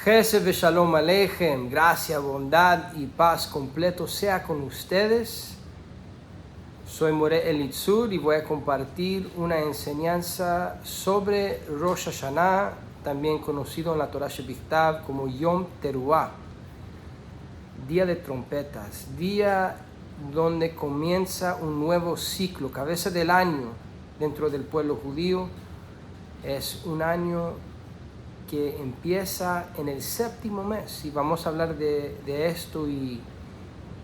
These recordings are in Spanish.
Jesús ve Shalom Aleichem, gracia, bondad y paz completo sea con ustedes. Soy Moré Elitzur y voy a compartir una enseñanza sobre Rosh Hashanah, también conocido en la Torah Shebichtav como Yom Teruah, día de trompetas, día donde comienza un nuevo ciclo, cabeza del año dentro del pueblo judío. Es un año que empieza en el séptimo mes, y vamos a hablar de esto y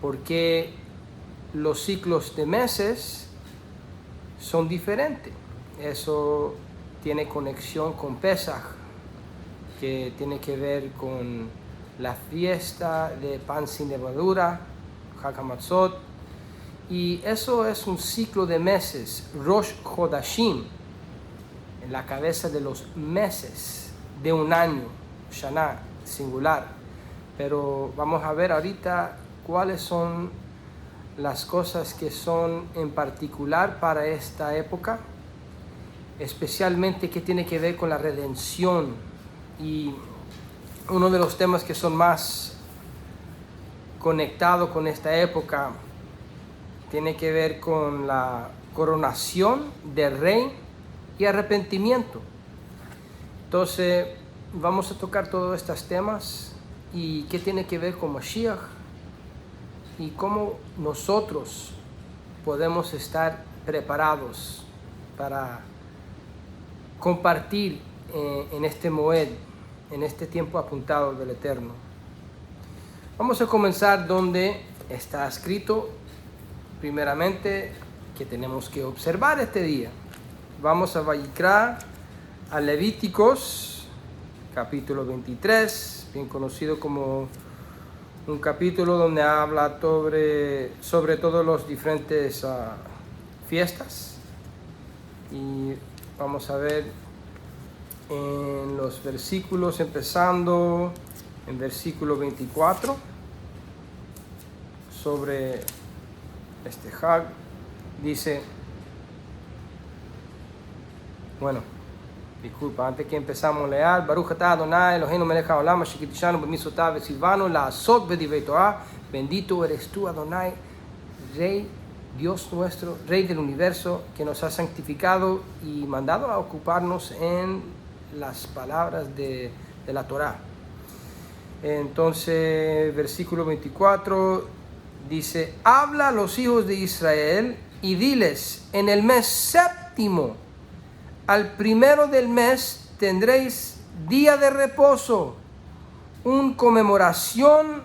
por qué los ciclos de meses son diferentes. Eso tiene conexión con Pesach, que tiene que ver con la fiesta de pan sin levadura, Chag HaMatzot, y eso es un ciclo de meses, Rosh Chodashim, en la cabeza de los meses de un año, Shana, singular. Pero vamos a ver ahorita cuáles son las cosas que son en particular para esta época, especialmente que tiene que ver con la redención. Y uno de los temas que son más conectados con esta época tiene que ver con la coronación del rey y arrepentimiento. Entonces vamos a tocar todos estos temas y qué tiene que ver con Mashiach y cómo nosotros podemos estar preparados para compartir en este Moed, en este tiempo apuntado del Eterno. Vamos a comenzar donde está escrito primeramente que tenemos que observar este día. Vamos a Vayikra, a Levíticos, capítulo 23, bien conocido como un capítulo donde habla sobre todos los diferentes fiestas. Y vamos a ver en los versículos, empezando en versículo 24, sobre este Hag. Dice, disculpa, antes que empezamos a leer, Baruch atah Adonai Eloheinu melech haolam asher kitishanu b'mitzvotav v'tzivanu la'asot b'divrei Torah. Bendito eres tú, Adonai, Rey, Dios nuestro, Rey del universo, que nos ha santificado y mandado a ocuparnos en las palabras de la Torah. Entonces, versículo 24 dice, habla a los hijos de Israel y diles, en el mes séptimo, al primero del mes tendréis día de reposo, una conmemoración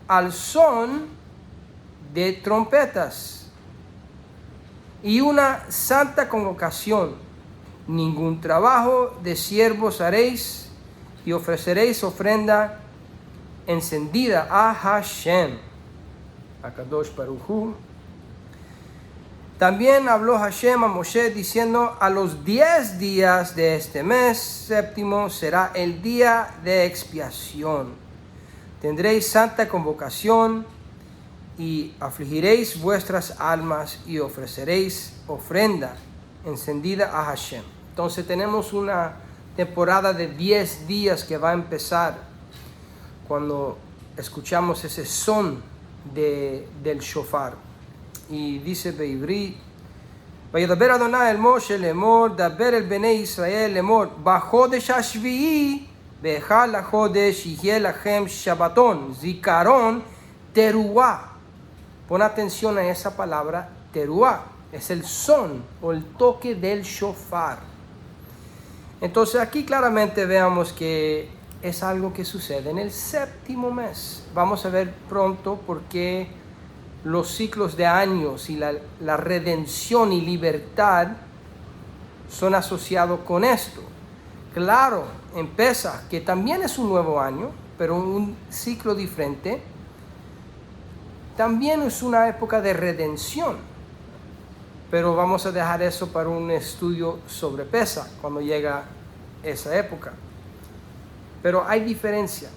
al son de trompetas y una santa convocación. Ningún trabajo de siervos haréis y ofreceréis ofrenda encendida a Hashem, a Kadosh Baruch Hu. También habló Hashem a Moshe diciendo, a los 10 días de este mes séptimo será el día de expiación. Tendréis santa convocación y afligiréis vuestras almas y ofreceréis ofrenda encendida a Hashem. Entonces tenemos una temporada de 10 días que va a empezar cuando escuchamos ese son del shofar. Y dice Beibrit, Vayedaber Adonai el Moshe lemor, daber el Bnei Israel lemor, bachodesh hashvi'i, be'echad lachodesh yihye lachem shabbaton, zikaron teruah. Pon atención a esa palabra teruah, es el son o el toque del shofar. Entonces aquí claramente veamos que es algo que sucede en el séptimo mes. Vamos a ver pronto por qué los ciclos de años y la redención y libertad son asociados con esto. Claro, en Pesach, que también es un nuevo año, pero un ciclo diferente, también es una época de redención. Pero vamos a dejar eso para un estudio sobre Pesach cuando llega esa época. Pero hay diferencia.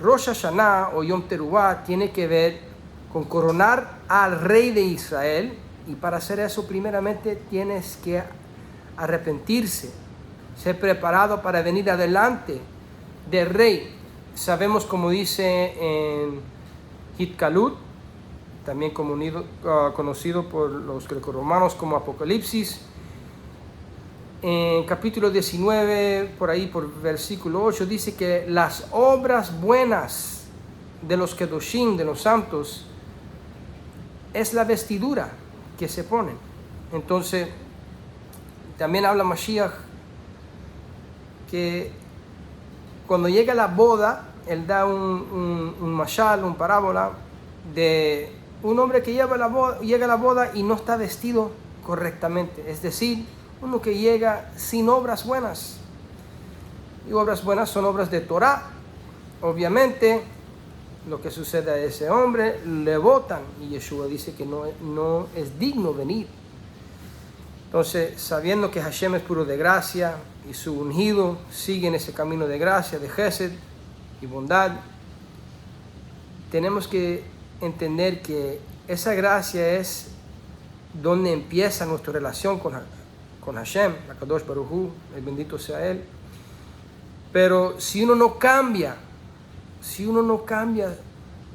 Rosh Hashanah o Yom Teruah tiene que ver con coronar al rey de Israel, y para hacer eso primeramente tienes que arrepentirse, ser preparado para venir adelante de rey. Sabemos, como dice en Hitkalut, también conocido por los grecorromanos como Apocalipsis, en capítulo 19, por ahí por versículo 8, dice que las obras buenas de los Kedoshim, de los santos, es la vestidura que se ponen. Entonces, también habla Mashiach que cuando llega la boda, él da un mashal, una parábola de un hombre que llega a la boda y no está vestido correctamente. Es decir, uno que llega sin obras buenas. Y obras buenas son obras de Torah. Obviamente, lo que sucede a ese hombre, le botan. Y Yeshua dice que no es digno venir. Entonces, sabiendo que Hashem es puro de gracia y su ungido sigue en ese camino de gracia, de Gesed y bondad, tenemos que entender que esa gracia es donde empieza nuestra relación con Hashem, Akadosh Baruj Hu, el bendito sea Él. Pero si uno no cambia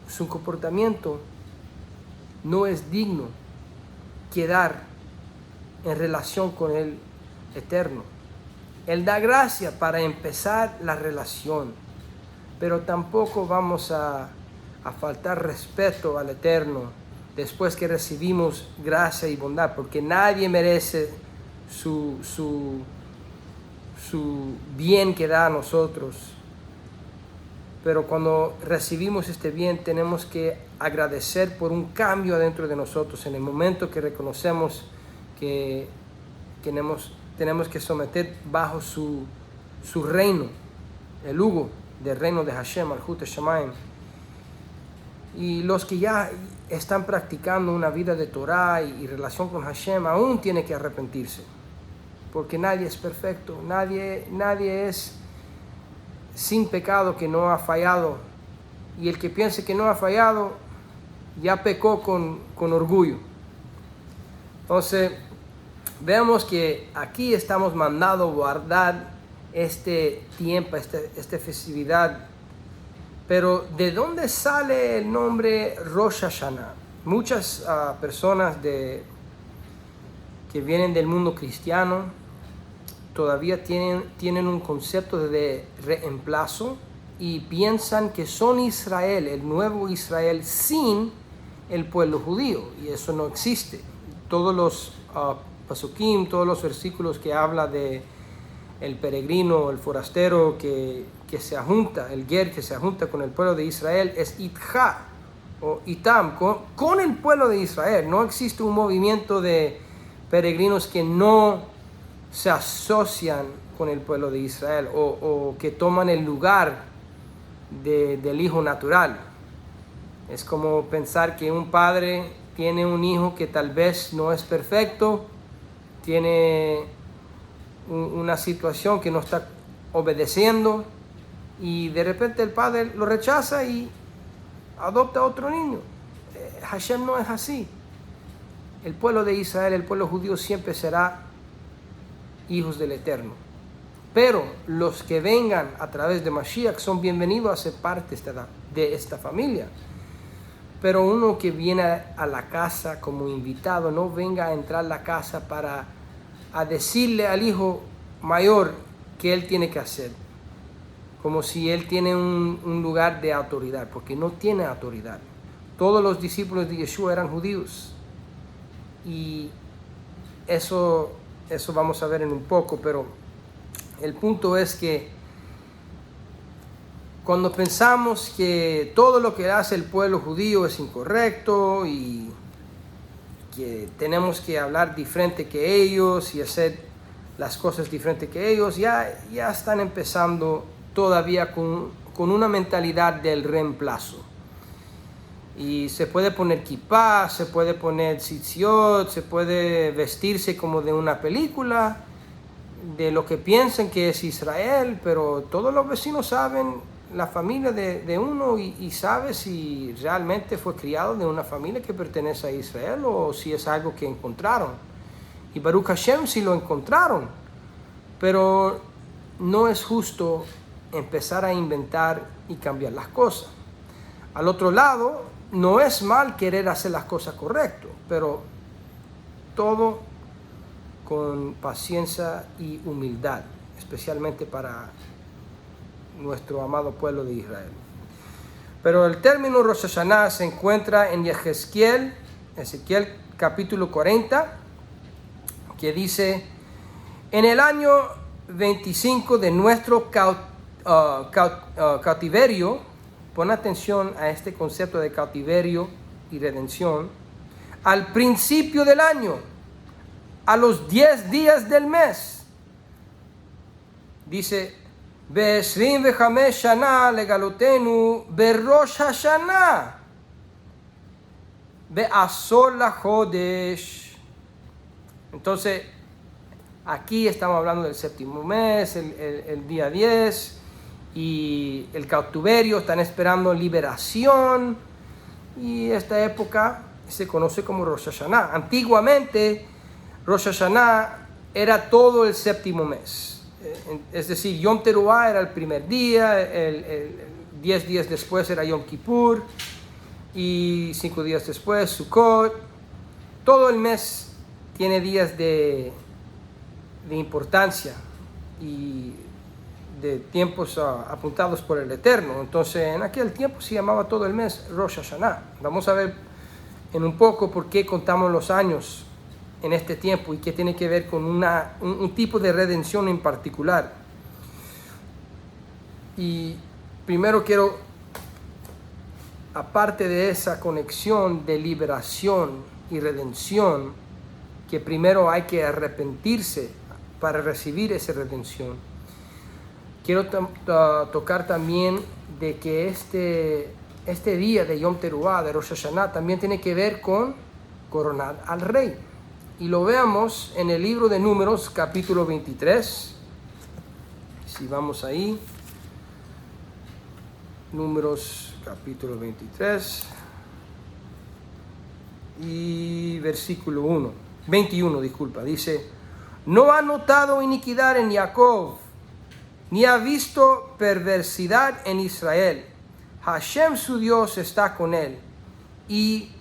su comportamiento, no es digno quedar en relación con el Eterno. Él da gracia para empezar la relación, pero tampoco vamos a faltar respeto al Eterno después que recibimos gracia y bondad, porque nadie merece su bien que da a nosotros. Pero cuando recibimos este bien, tenemos que agradecer por un cambio dentro de nosotros. En el momento que reconocemos que tenemos que someter bajo su reino, el yugo del reino de Hashem, Malchut Shamayim. Y los que ya están practicando una vida de Torah y relación con Hashem, aún tienen que arrepentirse. Porque nadie es perfecto, nadie es sin pecado que no ha fallado. Y el que piense que no ha fallado, ya pecó con orgullo. Entonces, vemos que aquí estamos mandados a guardar este tiempo, esta festividad. Pero, ¿de dónde sale el nombre Rosh Hashanah? Muchas personas que vienen del mundo cristiano todavía tienen un concepto de reemplazo y piensan que son Israel, el nuevo Israel, sin el pueblo judío. Y eso no existe. Todos los pasukim, todos los versículos que habla de el peregrino, el forastero que se ajunta, el ger que se ajunta con el pueblo de Israel, es itja o itam, con el pueblo de Israel. No existe un movimiento de peregrinos que no se asocian con el pueblo de Israel o que toman el lugar del hijo natural. Es como pensar que un padre tiene un hijo que tal vez no es perfecto, tiene una situación que no está obedeciendo y de repente el padre lo rechaza y adopta a otro niño. Hashem no es así. El pueblo de Israel, el pueblo judío siempre será hijos del Eterno. Pero los que vengan a través de Mashiach son bienvenidos a ser parte de esta familia. Pero uno que viene a la casa como invitado, no venga a entrar a la casa a decirle al hijo mayor que él tiene que hacer. Como si él tiene un lugar de autoridad, porque no tiene autoridad. Todos los discípulos de Yeshua eran judíos. Y eso vamos a ver en un poco, pero el punto es que cuando pensamos que todo lo que hace el pueblo judío es incorrecto y que tenemos que hablar diferente que ellos y hacer las cosas diferente que ellos, ya están empezando todavía con una mentalidad del reemplazo. Y se puede poner kippah, se puede poner tzitziot, se puede vestirse como de una película, de lo que piensan que es Israel, pero todos los vecinos saben la familia de uno y sabe si realmente fue criado de una familia que pertenece a Israel o si es algo que encontraron. Y Baruch Hashem sí lo encontraron, pero no es justo empezar a inventar y cambiar las cosas. Al otro lado, no es mal querer hacer las cosas correctas, pero todo con paciencia y humildad, especialmente para nuestro amado pueblo de Israel. Pero el término Rosh Hashanah se encuentra en Ezequiel capítulo 40, que dice: en el año 25 de nuestro cautiverio, pon atención a este concepto de cautiverio y redención, al principio del año, a los 10 días del mes, dice: ב-25 שנה לגלותנו בראש השנה בעשור לחודש. Entonces, aquí estamos hablando del séptimo mes, el día 10, y el cautiverio, están esperando liberación, y esta época se conoce como Rosh Hashanah. Antiguamente, Rosh Hashanah era todo el séptimo mes. Es decir, Yom Teruah era el primer día, 10 días después era Yom Kippur, y 5 días después Sukkot. Todo el mes tiene días de importancia y de tiempos apuntados por el Eterno. Entonces, en aquel tiempo se llamaba todo el mes Rosh Hashanah. Vamos a ver en un poco por qué contamos los años en este tiempo y qué tiene que ver con un tipo de redención en particular. Y primero quiero, aparte de esa conexión de liberación y redención, que primero hay que arrepentirse para recibir esa redención, quiero tocar también de que este día de Yom Teruah, de Rosh Hashanah, también tiene que ver con coronar al rey. Y lo veamos en el libro de Números, capítulo 23. Si vamos ahí, Números, capítulo 23, y versículo 21, dice: no ha notado iniquidad en Jacob, ni ha visto perversidad en Israel. Hashem su Dios está con él, y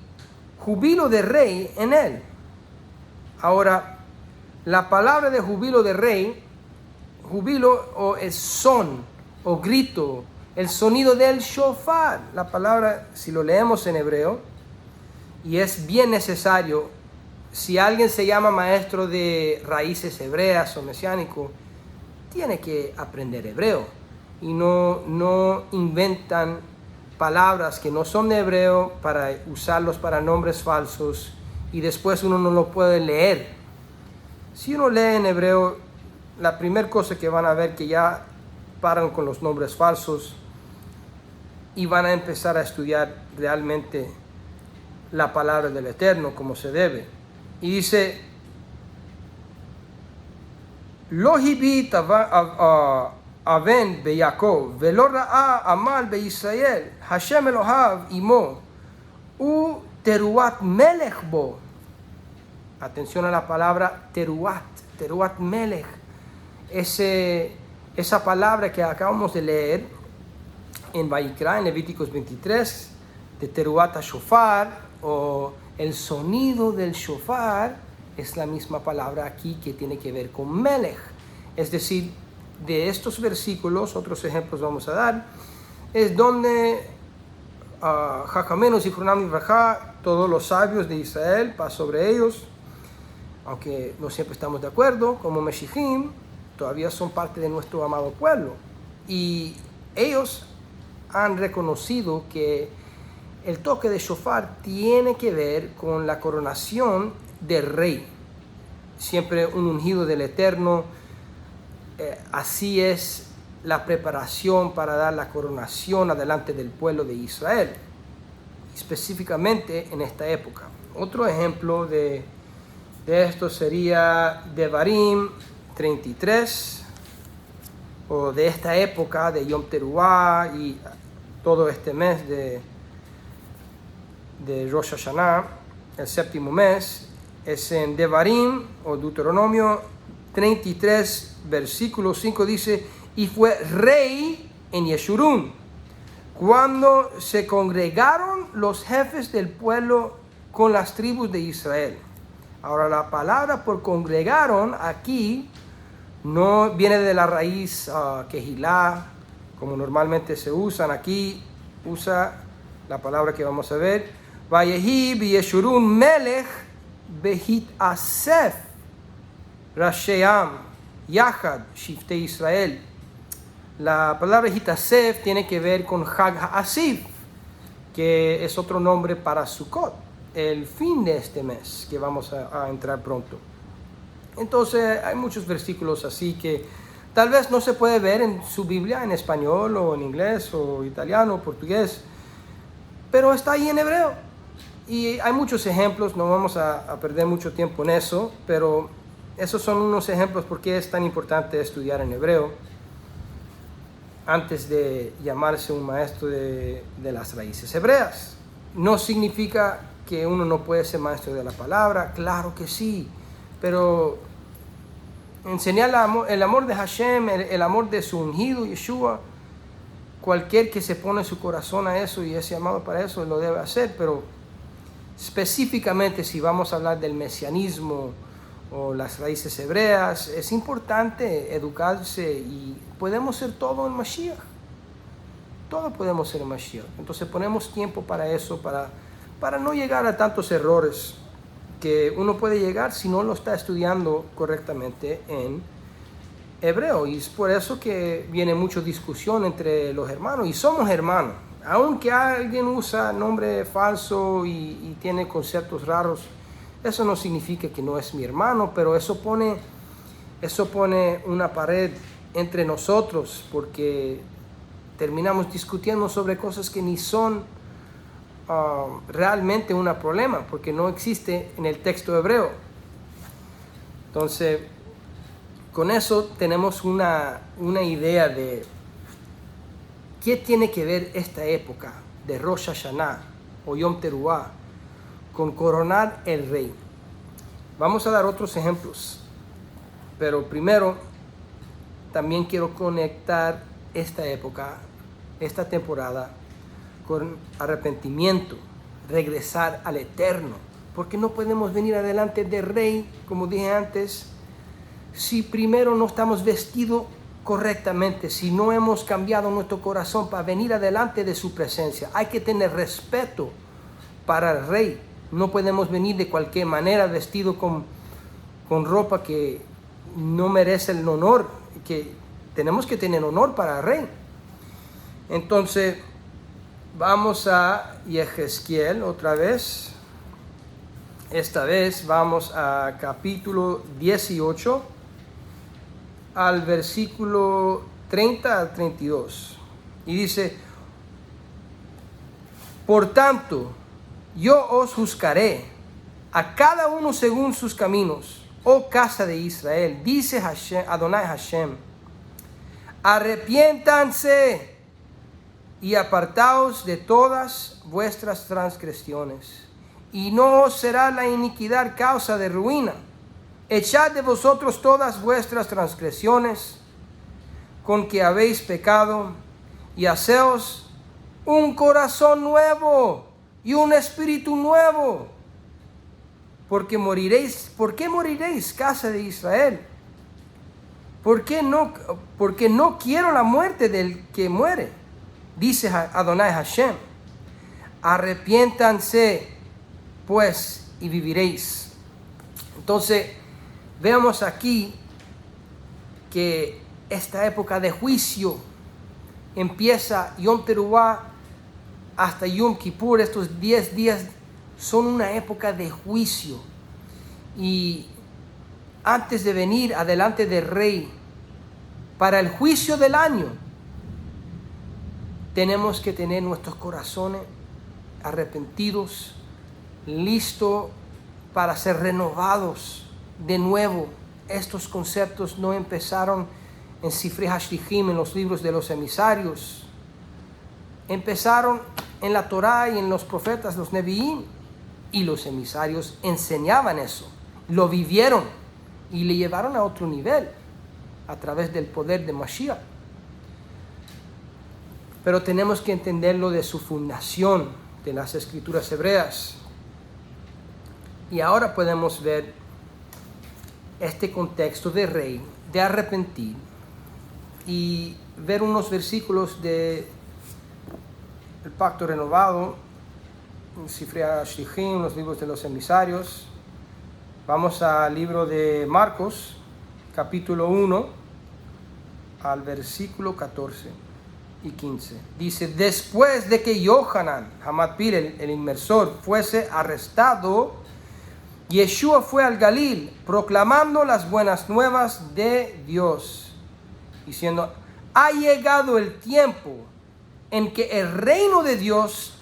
júbilo de rey en él. Ahora, la palabra de júbilo de rey, júbilo o es son o grito, el sonido del shofar. La palabra, si lo leemos en hebreo, y es bien necesario, si alguien se llama maestro de raíces hebreas o mesiánico, tiene que aprender hebreo. Y no inventan palabras que no son de hebreo para usarlos para nombres falsos, y después uno no lo puede leer. Si uno lee en hebreo, la primera cosa que van a ver que ya paran con los nombres falsos y van a empezar a estudiar realmente la palabra del Eterno como se debe. Y dice: Lo hibit aven be Jacob, velo ra'a amal be Israel, Hashem Elohav imo, u teruat melech bo. Atención a la palabra teruat melech. Esa palabra que acabamos de leer en Vayikra, en Levíticos 23, de teruat shofar, o el sonido del shofar, es la misma palabra aquí que tiene que ver con melech. Es decir, de estos versículos, otros ejemplos vamos a dar, es donde Jajamenu Zichronam Libraja, todos los sabios de Israel, paz sobre ellos, aunque no siempre estamos de acuerdo, como Meshijim, todavía son parte de nuestro amado pueblo. Y ellos han reconocido que el toque de shofar tiene que ver con la coronación del rey. Siempre un ungido del Eterno. Así es la preparación para dar la coronación adelante del pueblo de Israel, específicamente en esta época. Otro ejemplo de esto sería Devarim 33, o de esta época de Yom Teruah y todo este mes de Rosh Hashanah, el séptimo mes. Es en Devarim o Deuteronomio 33, versículo 5, dice: y fue rey en Yeshurun. Cuando se congregaron los jefes del pueblo con las tribus de Israel. Ahora la palabra por congregaron aquí no viene de la raíz quejilá, como normalmente se usan. Aquí usa la palabra que vamos a ver. Vayehi b'Yeshurun melech behit asef rasheam yachad shifte Israel. La palabra Hitasef tiene que ver con Hag HaAsif, que es otro nombre para Sukkot, el fin de este mes, que vamos a entrar pronto. Entonces hay muchos versículos así que tal vez no se puede ver en su Biblia en español o en inglés o italiano o portugués, pero está ahí en hebreo. Y hay muchos ejemplos, no vamos a perder mucho tiempo en eso, pero esos son unos ejemplos por qué es tan importante estudiar en hebreo antes de llamarse un maestro de las raíces hebreas. No significa que uno no puede ser maestro de la palabra, claro que sí, pero enseñar el amor de Hashem, el amor de su ungido Yeshua, cualquier que se pone su corazón a eso y es llamado para eso lo debe hacer, pero específicamente si vamos a hablar del mesianismo o las raíces hebreas, es importante educarse y podemos ser todo en Mashiach. Todo podemos ser en Mashiach. Entonces ponemos tiempo para eso, para no llegar a tantos errores que uno puede llegar si no lo está estudiando correctamente en hebreo. Y es por eso que viene mucha discusión entre los hermanos. Y somos hermanos. Aunque alguien usa nombre falso y tiene conceptos raros, eso no significa que no es mi hermano, pero eso pone una pared entre nosotros porque terminamos discutiendo sobre cosas que ni son realmente un problema, porque no existe en el texto hebreo. Entonces, con eso tenemos una idea de qué tiene que ver esta época de Rosh Hashanah o Yom Teruah con coronar el rey. Vamos a dar otros ejemplos, pero primero también quiero conectar esta época, esta temporada, con arrepentimiento, regresar al Eterno, porque no podemos venir adelante del rey, como dije antes, si primero no estamos vestidos correctamente, si no hemos cambiado nuestro corazón para venir adelante de su presencia. Hay que tener respeto para el rey. No podemos venir de cualquier manera vestido con ropa que no merece el honor, que tenemos que tener honor para el rey. Entonces, vamos a Yehezquiel otra vez. Esta vez vamos a capítulo 18, al versículo 30 al 32. Y dice: por tanto, yo os juzgaré a cada uno según sus caminos, oh casa de Israel, dice Hashem, Adonai Hashem. Arrepiéntanse y apartaos de todas vuestras transgresiones, y no os será la iniquidad causa de ruina. Echad de vosotros todas vuestras transgresiones con que habéis pecado, y haceos un corazón nuevo y un espíritu nuevo, porque moriréis. ¿Por qué moriréis, casa de Israel? Porque no quiero la muerte del que muere, dice Adonai Hashem. Arrepiéntanse pues y viviréis. Entonces veamos aquí que esta época de juicio empieza Yom Teruah hasta Yom Kippur. Estos 10 días son una época de juicio, y antes de venir adelante del rey para el juicio del año, tenemos que tener nuestros corazones arrepentidos, listos para ser renovados de nuevo. Estos conceptos no empezaron en Sifrei Hashlichim, en los libros de los emisarios. Empezaron en la Torá y en los profetas, los Nevi'im, y los emisarios enseñaban eso, lo vivieron y le llevaron a otro nivel a través del poder de Mashiach. pero tenemos que entenderlo de su fundación de las escrituras hebreas. Y ahora podemos ver este contexto de rey, de arrepentir, y ver unos versículos de el Pacto Renovado, Sifrei HaShlichim, los libros de los emisarios. Vamos al libro de Marcos, capítulo 1, al versículo 14 y 15. Dice: después de que Yohanan HaMatpil, el inmersor, fuese arrestado, Yeshua fue al Galil proclamando las buenas nuevas de Dios, diciendo: ha llegado el tiempo en que el reino de Dios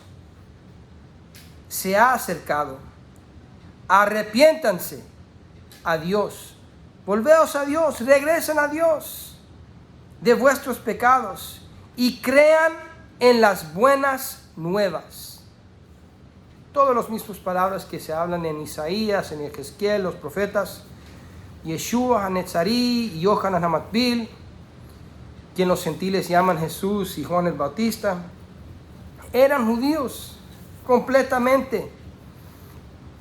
se ha acercado. Arrepiéntanse a Dios, volveos a Dios, regresen a Dios de vuestros pecados y crean en las buenas nuevas. Todas las mismas palabras que se hablan en Isaías, en Ezequiel, los profetas. Yeshua HaNetzari y Yohanan HaMatpil, quien los gentiles llaman Jesús y Juan el Bautista, eran judíos completamente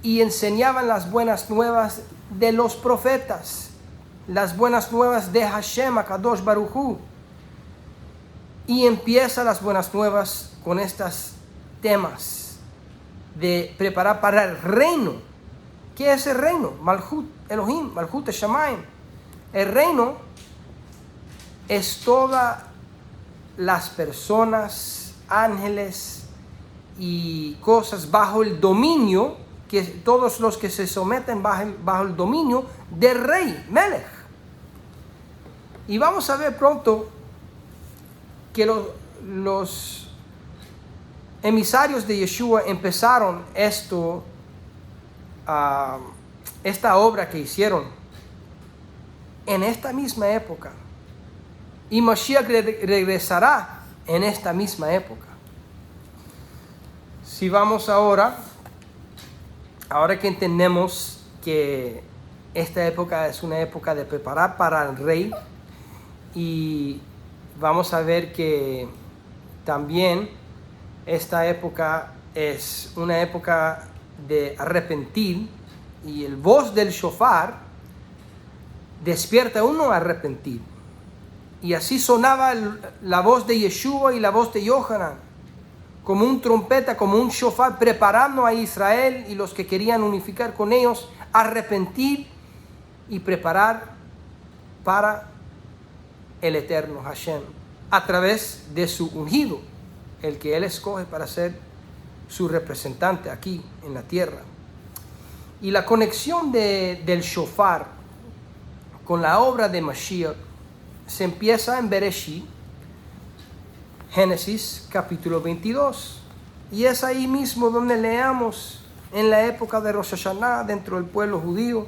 y enseñaban las buenas nuevas de los profetas, las buenas nuevas de Hashem HaKadosh Baruj Hu. Y empieza las buenas nuevas con estos temas de preparar para el reino. ¿Qué es el reino? Malchut Elohim, Malchut Shamayim. El reino es todas las personas, ángeles y cosas bajo el dominio, que todos los que se someten bajo el dominio del rey, Melech. Y vamos a ver pronto que los emisarios de Yeshua empezaron esta obra que hicieron en esta misma época, y Mashiach regresará en esta misma época. Si vamos ahora que entendemos que esta época es una época de preparar para el rey, y vamos a ver que también esta época es una época de arrepentir, y el voz del shofar despierta a uno a arrepentir. Y así sonaba la voz de Yeshua y la voz de Yohanan, como un trompeta, como un shofar, preparando a Israel y los que querían unificar con ellos, arrepentir y preparar para el eterno Hashem, a través de su ungido, el que Él escoge para ser su representante aquí en la tierra. Y la conexión del shofar con la obra de Mashiach se empieza en Bereshit, Génesis capítulo 22. Y es ahí mismo donde leamos, en la época de Rosh Hashanah, dentro del pueblo judío,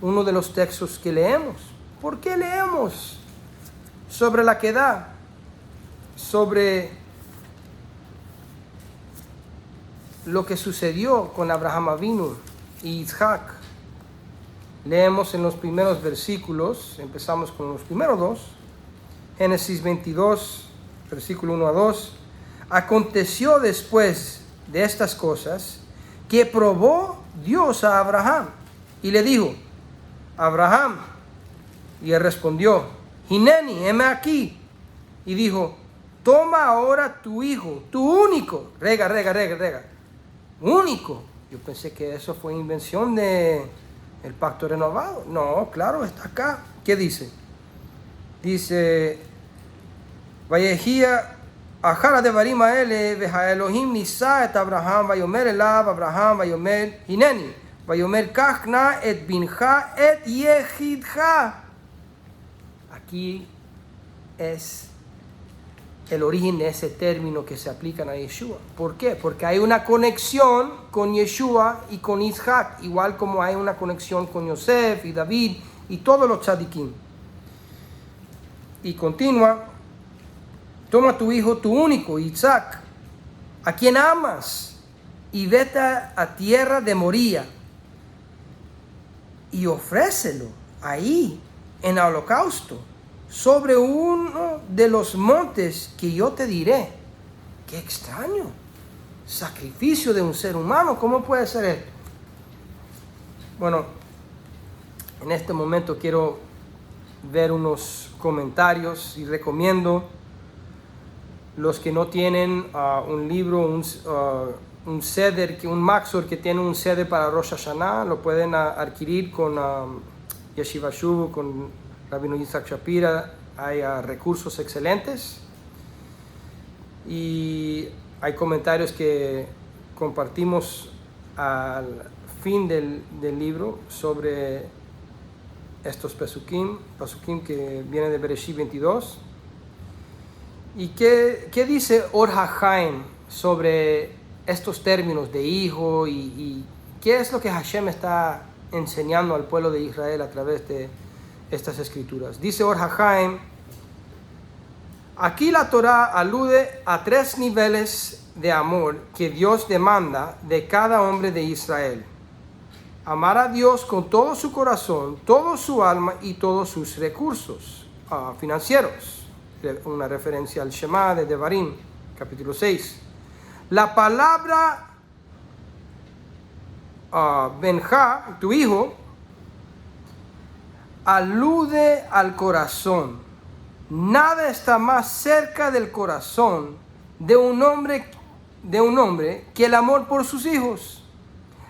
uno de los textos que leemos. ¿Por qué leemos sobre la Kedah? Sobre lo que sucedió con Abraham Avinu y Isaac. Leemos en los primeros versículos, empezamos con los primeros dos, Génesis 22, versículo 1 a 2. Aconteció después de estas cosas que probó Dios a Abraham y le dijo: Abraham. Y él respondió: Hineni, heme aquí. Y dijo: toma ahora tu hijo, tu único. Rega. Único. Yo pensé que eso fue invención de el Pacto Renovado. No, claro, está acá. ¿Qué dice? Dice: Vayehia Ajara de Barim Aele, Veja Elohim Nisa et Abraham, Vayomer Elav, Abraham, Vayomer Hineni, Vayomer Kachna et Binja et Yehidja. Aquí es el origen de ese término que se aplican a Yeshua. ¿Por qué? Porque hay una conexión con Yeshua y con Isaac, igual como hay una conexión con Yosef y David y todos los tzadikim. Y continúa: toma tu hijo, tu único, Isaac, a quien amas, y vete a tierra de Moría, y ofrécelo ahí en holocausto, sobre uno de los montes que yo te diré. qué extraño. Sacrificio de un ser humano, ¿cómo puede ser esto? Bueno, en este momento quiero ver unos comentarios y recomiendo los que no tienen un libro, un ceder, un Maxor que tiene un ceder para Rosh Hashanah, lo pueden adquirir con Yeshiva Shuvu, con Rabino Yitzhak Shapira. Hay recursos excelentes y hay comentarios que compartimos al fin del libro sobre estos Pesukim que vienen de Bereshit 22. ¿Y qué dice Or HaChaim sobre estos términos de hijo y qué es lo que Hashem está enseñando al pueblo de Israel a través de estas escrituras? Dice Or HaChaim: aquí la Torah alude a 3 niveles de amor que Dios demanda de cada hombre de Israel. Amar a Dios con todo su corazón, toda su alma y todos sus recursos financieros. Una referencia al Shema de Devarim, capítulo 6. La palabra Benja, tu hijo, alude al corazón. Nada está más cerca del corazón de un hombre que el amor por sus hijos.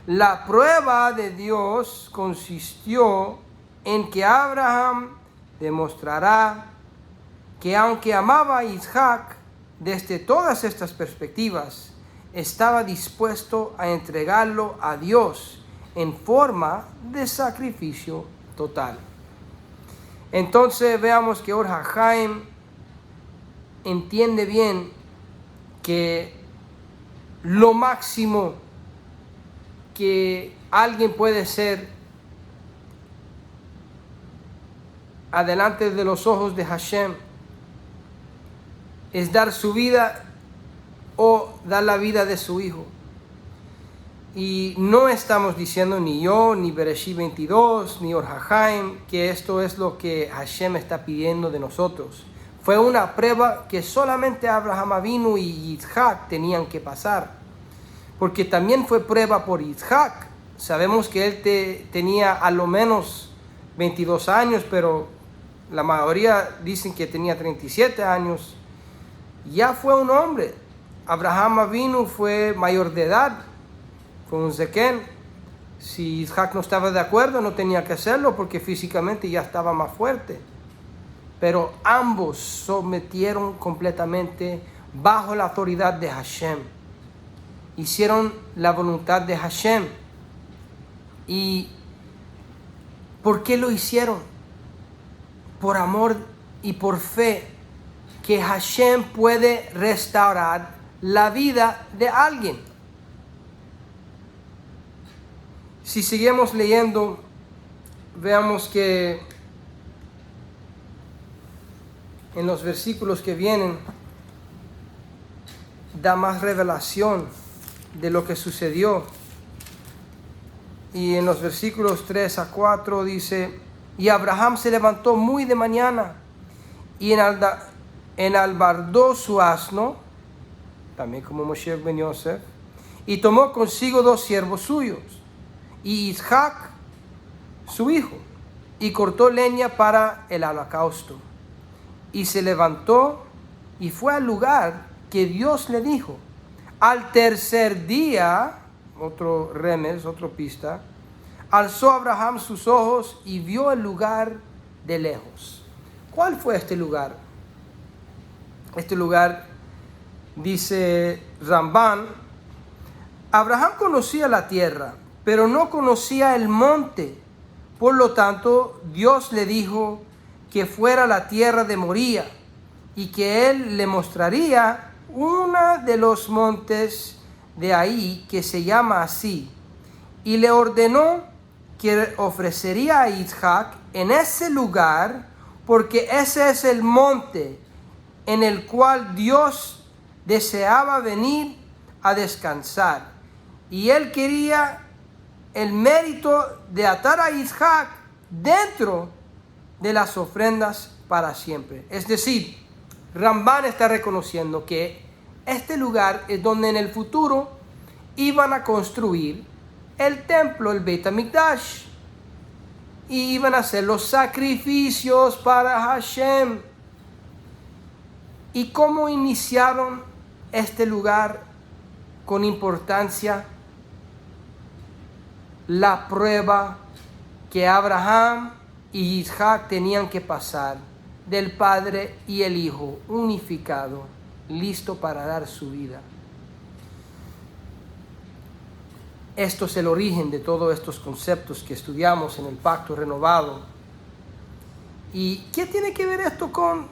La prueba de Dios consistió en que Abraham demostrará que aunque amaba a Isaac, desde todas estas perspectivas, estaba dispuesto a entregarlo a Dios en forma de sacrificio total. Entonces veamos que Or HaChaim entiende bien que lo máximo que alguien puede ser adelante de los ojos de Hashem es dar su vida o dar la vida de su hijo. Y no estamos diciendo ni yo, ni Bereshit 22, ni Or HaChaim, que esto es lo que Hashem está pidiendo de nosotros. Fue una prueba que solamente Abraham Avinu y Yitzhak tenían que pasar. Porque también fue prueba por Yitzhak. Sabemos que él tenía a lo menos 22 años, pero la mayoría dicen que tenía 37 años. Ya fue un hombre. Abraham Avinu fue mayor de edad, fue un Zeken. Si Isaac no estaba de acuerdo, no tenía que hacerlo porque físicamente ya estaba más fuerte. Pero ambos sometieron completamente bajo la autoridad de Hashem. Hicieron la voluntad de Hashem. ¿Y por qué lo hicieron? Por amor y por fe que Hashem puede restaurar la vida de alguien. Si seguimos leyendo, veamos que en los versículos que vienen da más revelación de lo que sucedió. Y en los versículos 3 a 4 dice: y Abraham se levantó muy de mañana y enalbardó su asno, también como Moshe ben Yosef, y tomó consigo 2 siervos suyos, y Isaac, su hijo, y cortó leña para el holocausto. Y se levantó y fue al lugar que Dios le dijo. Al tercer día, otro remes, otra pista, alzó Abraham sus ojos y vio el lugar de lejos. ¿Cuál fue este lugar? Este lugar, dice Ramban, Abraham conocía la tierra, pero no conocía el monte. Por lo tanto, Dios le dijo que fuera a la tierra de Moría y que él le mostraría uno de los montes de ahí que se llama así. Y le ordenó que ofrecería a Isaac en ese lugar, porque ese es el monte en el cual Dios deseaba venir a descansar. Y él quería el mérito de atar a Isaac dentro de las ofrendas para siempre. Es decir, Ramban está reconociendo que este lugar es donde en el futuro iban a construir el templo, el Beit HaMikdash. Y iban a hacer los sacrificios para Hashem. ¿Y cómo iniciaron este lugar con importancia? La prueba que Abraham y Isaac tenían que pasar del Padre y el Hijo unificado, listo para dar su vida. Esto es el origen de todos estos conceptos que estudiamos en el Pacto Renovado. ¿Y qué tiene que ver esto con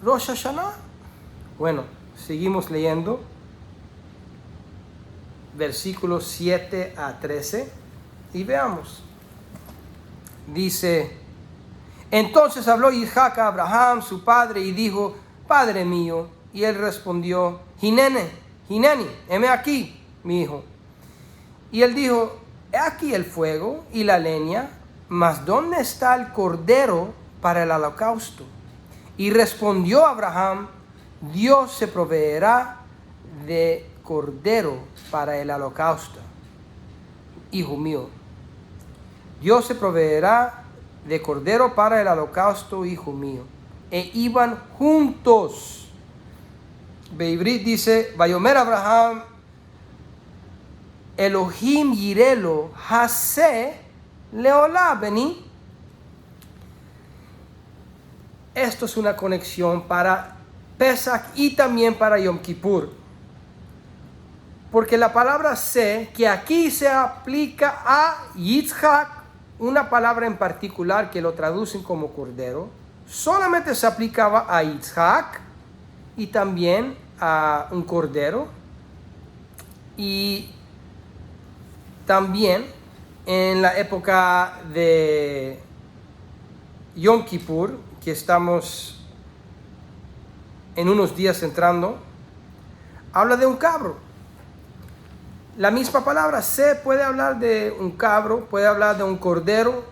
Rosh Hashanah? Bueno, seguimos leyendo versículos 7 a 13 y veamos. Dice: entonces habló Isaac a Abraham, su padre, y dijo: Padre mío. Y él respondió: Hineni, heme aquí, mi hijo. Y él dijo: he aquí el fuego y la leña, mas ¿dónde está el cordero para el holocausto? Y respondió Abraham: Dios se proveerá de cordero para el holocausto. Hijo mío, Dios se proveerá de cordero para el holocausto, hijo mío. E iban juntos. Beibrit dice: Vayomer Abraham, Elohim yirelo hase leolá beni. Esto es una conexión para Pesach y también para Yom Kippur. Porque la palabra se, que aquí se aplica a Yitzhak, una palabra en particular que lo traducen como cordero, solamente se aplicaba a Yitzhak y también a un cordero. Y también en la época de Yom Kippur, que estamos en unos días entrando, habla de un cabro. La misma palabra se puede hablar de un cabro, puede hablar de un cordero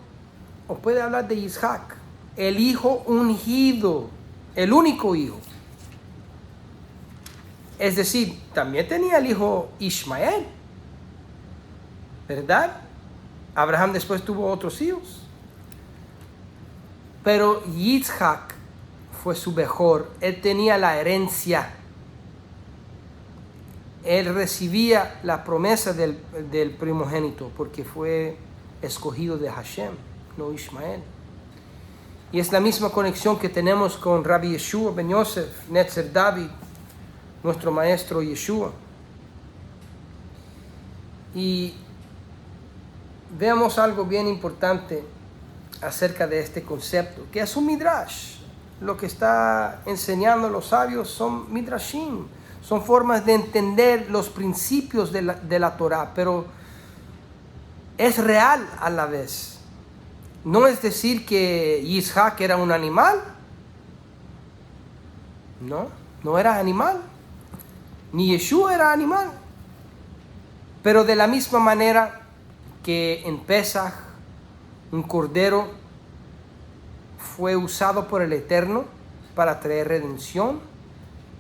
o puede hablar de Isaac, el hijo ungido, el único hijo. Es decir, también tenía el hijo Ismael, ¿verdad? Abraham después tuvo otros hijos. Pero Yitzhak fue su mejor, él tenía la herencia. Él recibía la promesa del primogénito porque fue escogido de Hashem, no Ismael. Y es la misma conexión que tenemos con Rabbi Yeshua ben Yosef, Netzer David, nuestro maestro Yeshua. Y veamos algo bien importante acerca de este concepto, que es un midrash. Lo que está enseñando los sabios son midrashim. Son formas de entender los principios de la Torah, pero es real a la vez. No es decir que Isaac era un animal. No era animal. Ni Yeshua era animal. Pero de la misma manera que en Pesach un cordero fue usado por el Eterno para traer redención,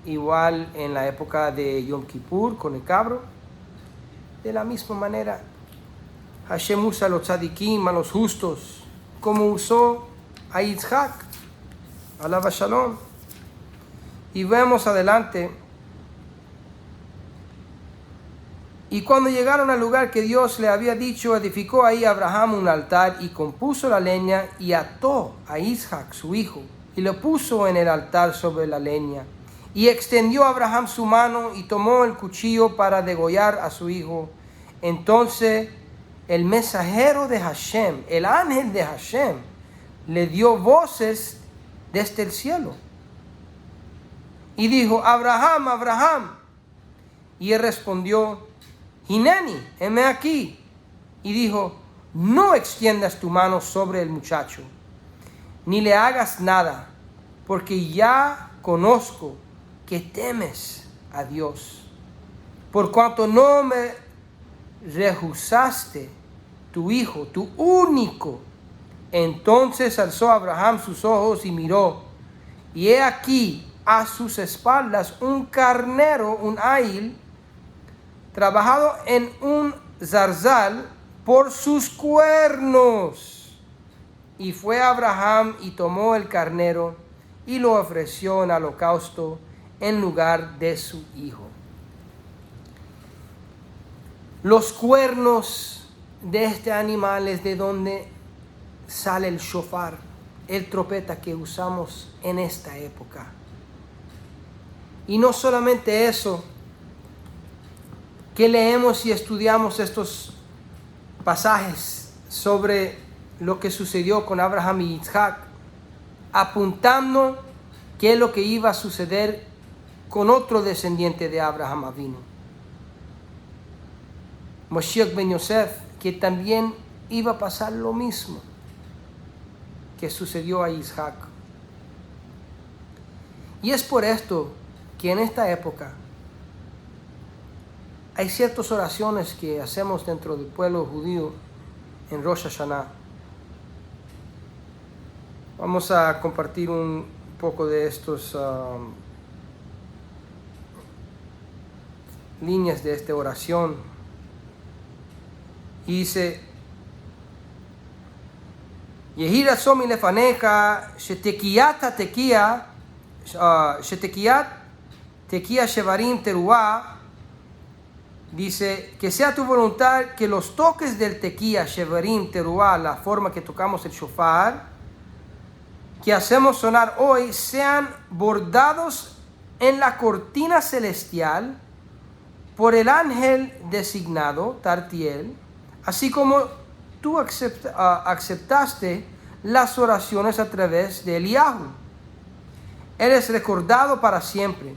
igual en la época de Yom Kippur con el cabro, de la misma manera Hashem usa a los tzadikim, a los justos, como usó a Yitzhak, alaba shalom. Y vemos adelante: y cuando llegaron al lugar que Dios le había dicho, edificó ahí Abraham un altar y compuso la leña y ató a Isaac su hijo y lo puso en el altar sobre la leña. Y extendió Abraham su mano y tomó el cuchillo para degollar a su hijo. Entonces el mensajero de Hashem, el ángel de Hashem, le dio voces desde el cielo. Y dijo: Abraham, Abraham. Y él respondió: Hineni, heme aquí. Y dijo: no extiendas tu mano sobre el muchacho, ni le hagas nada, porque ya conozco que temes a Dios, por cuanto no me rehusaste tu hijo, tu único. Entonces alzó Abraham sus ojos y miró, y he aquí a sus espaldas un carnero, un ayil, trabajado en un zarzal por sus cuernos. Y fue Abraham y tomó el carnero y lo ofreció en holocausto en lugar de su hijo. Los cuernos de este animal es de donde sale el shofar, el trompeta que usamos en esta época. Y no solamente eso, que leemos y estudiamos estos pasajes sobre lo que sucedió con Abraham y Isaac, apuntando qué es lo que iba a suceder con otro descendiente de Abraham Avinu, Moshiach ben Yosef, que también iba a pasar lo mismo que sucedió a Isaac. Y es por esto que en esta época hay ciertas oraciones que hacemos dentro del pueblo judío en Rosh Hashanah. Vamos a compartir un poco de estos líneas de esta oración. Y dice: Yehi ratzon milefaneja shetekiyat tekiya shevarim teruah. Dice que sea tu voluntad que los toques del tequía, shevarim, teruah, la forma que tocamos el shofar, que hacemos sonar hoy, sean bordados en la cortina celestial por el ángel designado, Tartiel, así como tú aceptaste las oraciones a través de Eliyahu. Eres recordado para siempre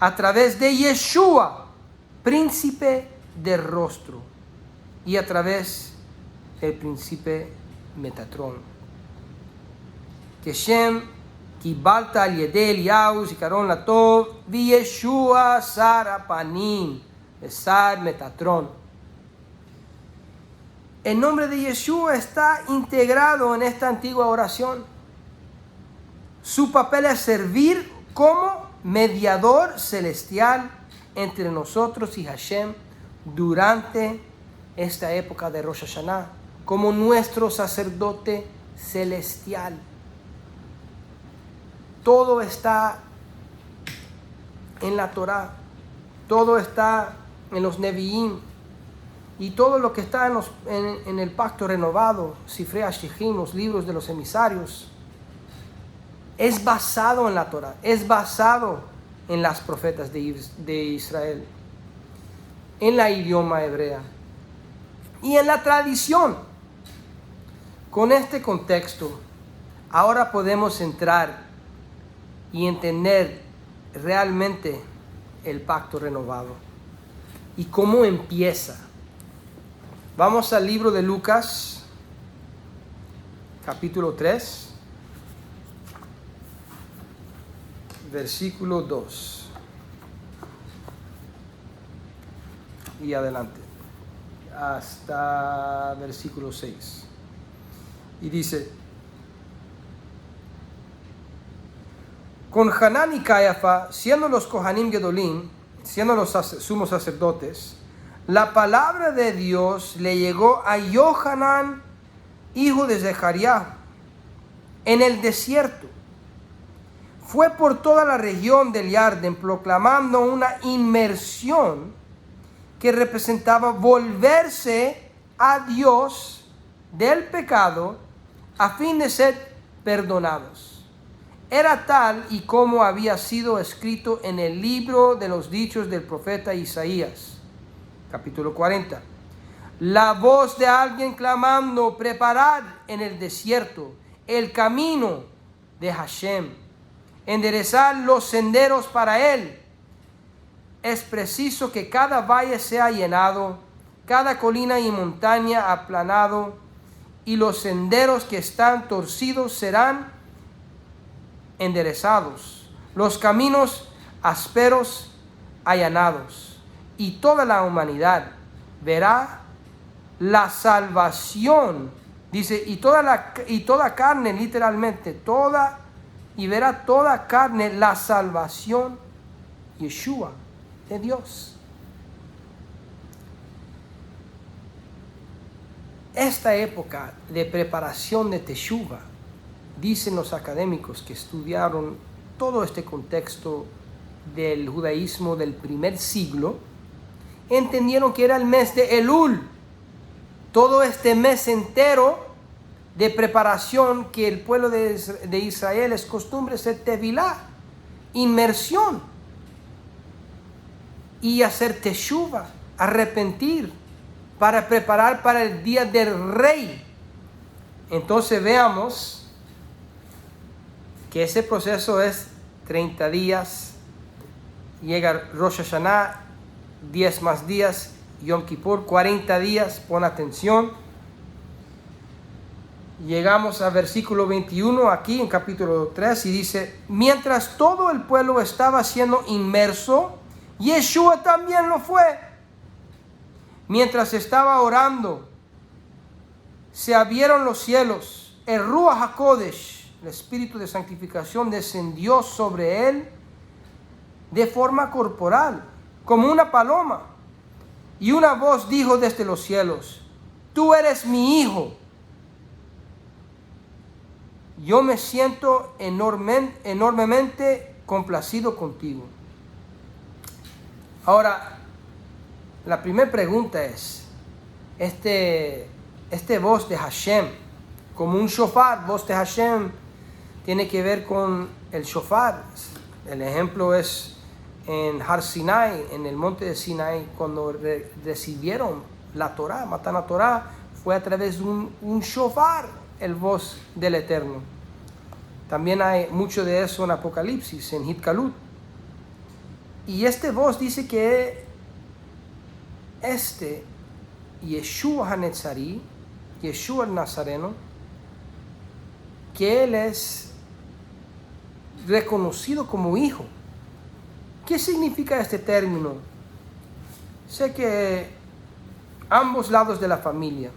a través de Yeshua, príncipe del rostro, y a través del príncipe Metatrón. Keshem קיבלת על ידי אליהו זיכרון לטוב וישוע שר הפנים ושר מטטרון. El nombre de Yeshua está integrado en esta antigua oración. Su papel es servir como mediador celestial entre nosotros y Hashem durante esta época de Rosh Hashanah, como nuestro sacerdote celestial. Todo está en la Torah, todo está en los Nevi'im, y todo lo que está en el pacto renovado, Sifrei HaShlichim, los libros de los emisarios, es basado en la Torah, es basado en las profetas de Israel, en la idioma hebrea y en la tradición. Con este contexto, ahora podemos entrar y entender realmente el pacto renovado y cómo empieza. Vamos al libro de Lucas, capítulo 3, versículo 2 y adelante, hasta versículo 6. Y dice: con Hanán y Cayafa, siendo los Kohanim Gedolim, siendo los sumos sacerdotes, la palabra de Dios le llegó a Yohanan, hijo de Zechariah, en el desierto. Fue por toda la región del Yarden proclamando una inmersión que representaba volverse a Dios del pecado a fin de ser perdonados. Era tal y como había sido escrito en el libro de los dichos del profeta Isaías, capítulo 40. La voz de alguien clamando: preparad en el desierto el camino de Hashem, enderezad los senderos para él. Es preciso que cada valle sea llenado, cada colina y montaña aplanado, y los senderos que están torcidos serán enderezados, los caminos ásperos allanados, y toda la humanidad verá la salvación. Dice, y toda carne, literalmente, toda y verá toda carne la salvación, Yeshua, de Dios. Esta época de preparación de Teshuvah, dicen los académicos que estudiaron todo este contexto del judaísmo del primer siglo, entendieron que era el mes de Elul, todo este mes entero de preparación que el pueblo de Israel es costumbre hacer tevilá, inmersión, y hacer teshuvah, arrepentir, para preparar para el día del rey. Entonces veamos que ese proceso es 30 días, llega Rosh Hashanah, 10 más días, Yom Kippur, 40 días, pon atención. Llegamos al versículo 21 aquí en capítulo 3 y dice: mientras todo el pueblo estaba siendo inmerso, Yeshua también lo fue. Mientras estaba orando, se abrieron los cielos, el Ruach HaKodesh, el espíritu de santificación, descendió sobre él de forma corporal, como una paloma. Y una voz dijo desde los cielos: tú eres mi hijo. Yo me siento enormemente complacido contigo. Ahora, la primera pregunta es, este voz de Hashem, como un shofar, voz de Hashem, tiene que ver con el shofar. El ejemplo es en Har Sinai, en el monte de Sinai, cuando recibieron la Torah, Matan Torah, fue a través de un shofar, el voz del Eterno. También hay mucho de eso en Apocalipsis, en Hitkalut. Y voz dice que Yeshua HaNetzari, Yeshua el Nazareno, que él es reconocido como hijo. ¿Qué significa este término? Sé que ambos lados de la familia,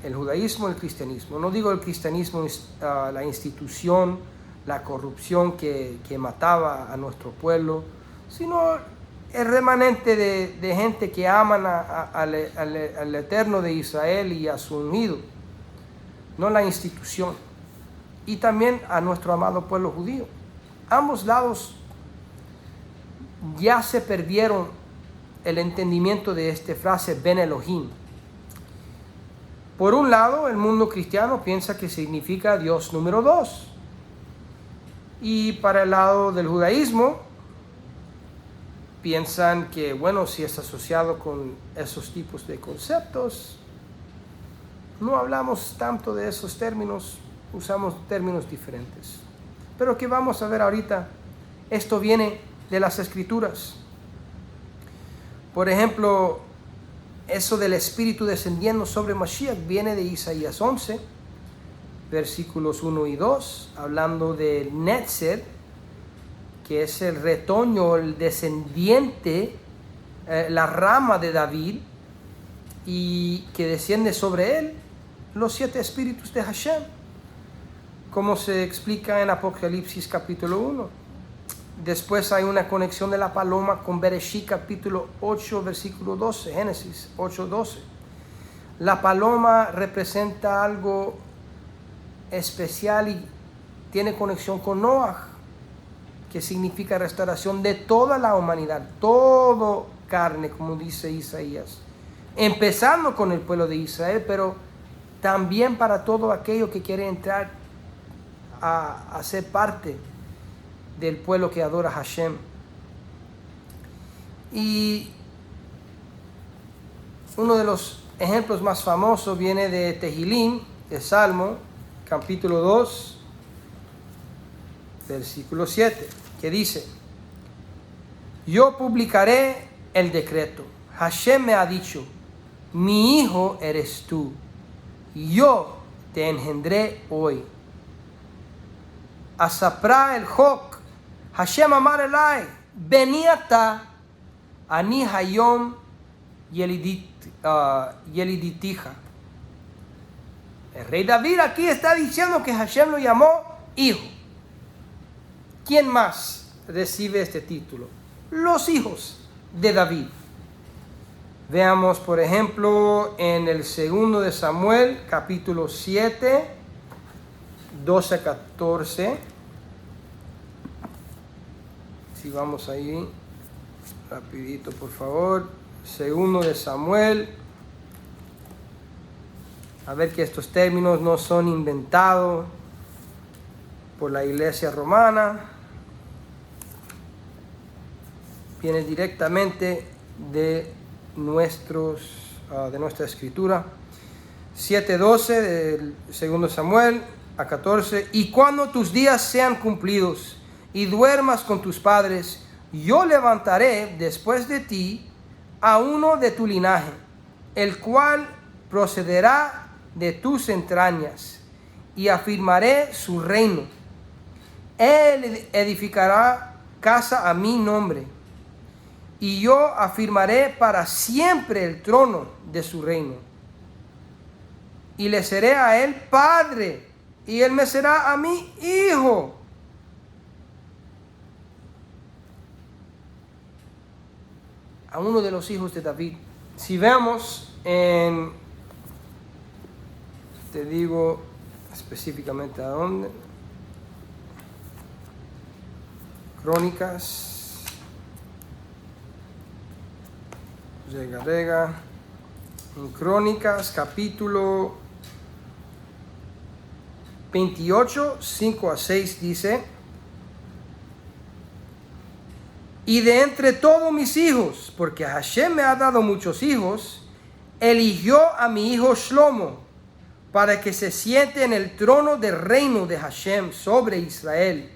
el judaísmo y el cristianismo, no digo el cristianismo, la institución, la corrupción que mataba a nuestro pueblo, sino el remanente de gente que aman al Eterno de Israel y a su ungido, no la institución, y también a nuestro amado pueblo judío. Ambos lados ya se perdieron el entendimiento de esta frase Ben Elohim. Por un lado, el mundo cristiano piensa que significa Dios número 2. Y para el lado del judaísmo, piensan que, bueno, si es asociado con esos tipos de conceptos, no hablamos tanto de esos términos, usamos términos diferentes. Pero que vamos a ver ahorita, esto viene de las Escrituras. Por ejemplo, eso del Espíritu descendiendo sobre Mashiach viene de Isaías 11, versículos 1 y 2, hablando del Netzer, que es el retoño, el descendiente, la rama de David, y que desciende sobre él los 7 espíritus de Hashem, como se explica en Apocalipsis capítulo 1. Después hay una conexión de la paloma con Bereshit capítulo 8, versículo 12, Génesis 8, 12. La paloma representa algo especial y tiene conexión con Noah, que significa restauración de toda la humanidad, todo carne, como dice Isaías, empezando con el pueblo de Israel, pero también para todo aquello que quiere entrar a ser parte del pueblo que adora a Hashem. Y uno de los ejemplos más famosos viene de Tehillim, de Salmo, capítulo 2, versículo 7, que dice: yo publicaré el decreto. Hashem me ha dicho: mi hijo eres tú, yo te engendré hoy. Asapra el Hok, Hashem amar elai, beniata, ani hayom yeliditija. El rey David aquí está diciendo que Hashem lo llamó hijo. ¿Quién más recibe este título? Los hijos de David. Veamos, por ejemplo, en el segundo de Samuel, capítulo 7, 12 a 14. Si vamos ahí, rapidito, por favor. Segundo de Samuel. A ver que estos términos no son inventados por la iglesia romana. Viene directamente de nuestra escritura. 7:12 del segundo Samuel a 14. Y cuando tus días sean cumplidos y duermas con tus padres, yo levantaré después de ti a uno de tu linaje, el cual procederá de tus entrañas, y afirmaré su reino. Él edificará casa a mi nombre, y yo afirmaré para siempre el trono de su reino. Y le seré a él padre, y él me será a mí hijo. A uno de los hijos de David. Si vemos en, te digo específicamente a dónde, Crónicas, en Crónicas capítulo 28, 5 a 6 dice: y de entre todos mis hijos, porque Hashem me ha dado muchos hijos, eligió a mi hijo Shlomo para que se siente en el trono del reino de Hashem sobre Israel.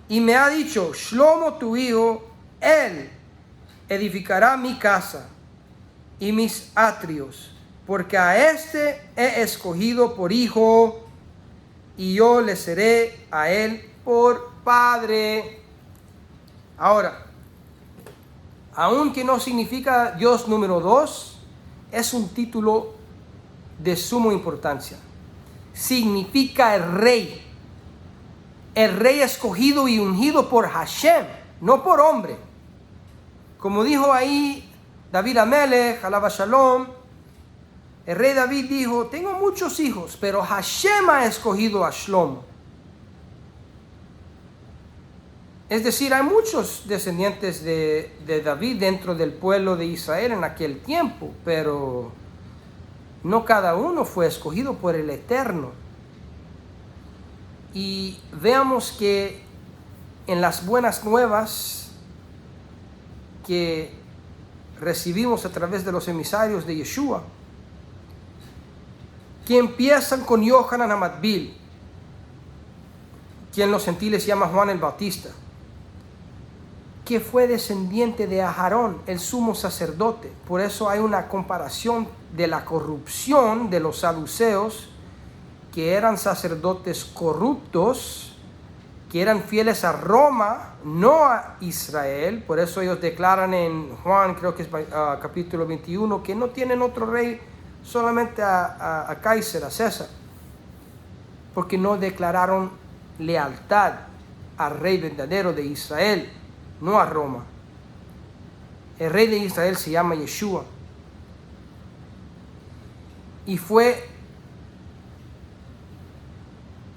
Y me ha dicho: Shlomo tu hijo, él edificará mi casa y mis atrios, porque a este he escogido por hijo, y yo le seré a él por padre. Ahora, aunque no significa Dios número 2, es un título de suma importancia. Significa el rey escogido y ungido por Hashem, no por hombre. Como dijo ahí David Amelech, alaba Shalom, el rey David dijo: tengo muchos hijos, pero Hashem ha escogido a Shlomo. Es decir, hay muchos descendientes de David dentro del pueblo de Israel en aquel tiempo, pero no cada uno fue escogido por el Eterno. Y veamos que en las buenas nuevas que recibimos a través de los emisarios de Yeshua, que empiezan con Yohanan Hamatbil, quien los gentiles llama Juan el Bautista, que fue descendiente de Aarón, el sumo sacerdote. Por eso hay una comparación de la corrupción de los saduceos, que eran sacerdotes corruptos, que eran fieles a Roma, no a Israel. Por eso ellos declaran en Juan, creo que es capítulo 21, que no tienen otro rey, solamente a Kaiser, a César, porque no declararon lealtad al rey verdadero de Israel, no a Roma. El rey de Israel se llama Yeshua, y fue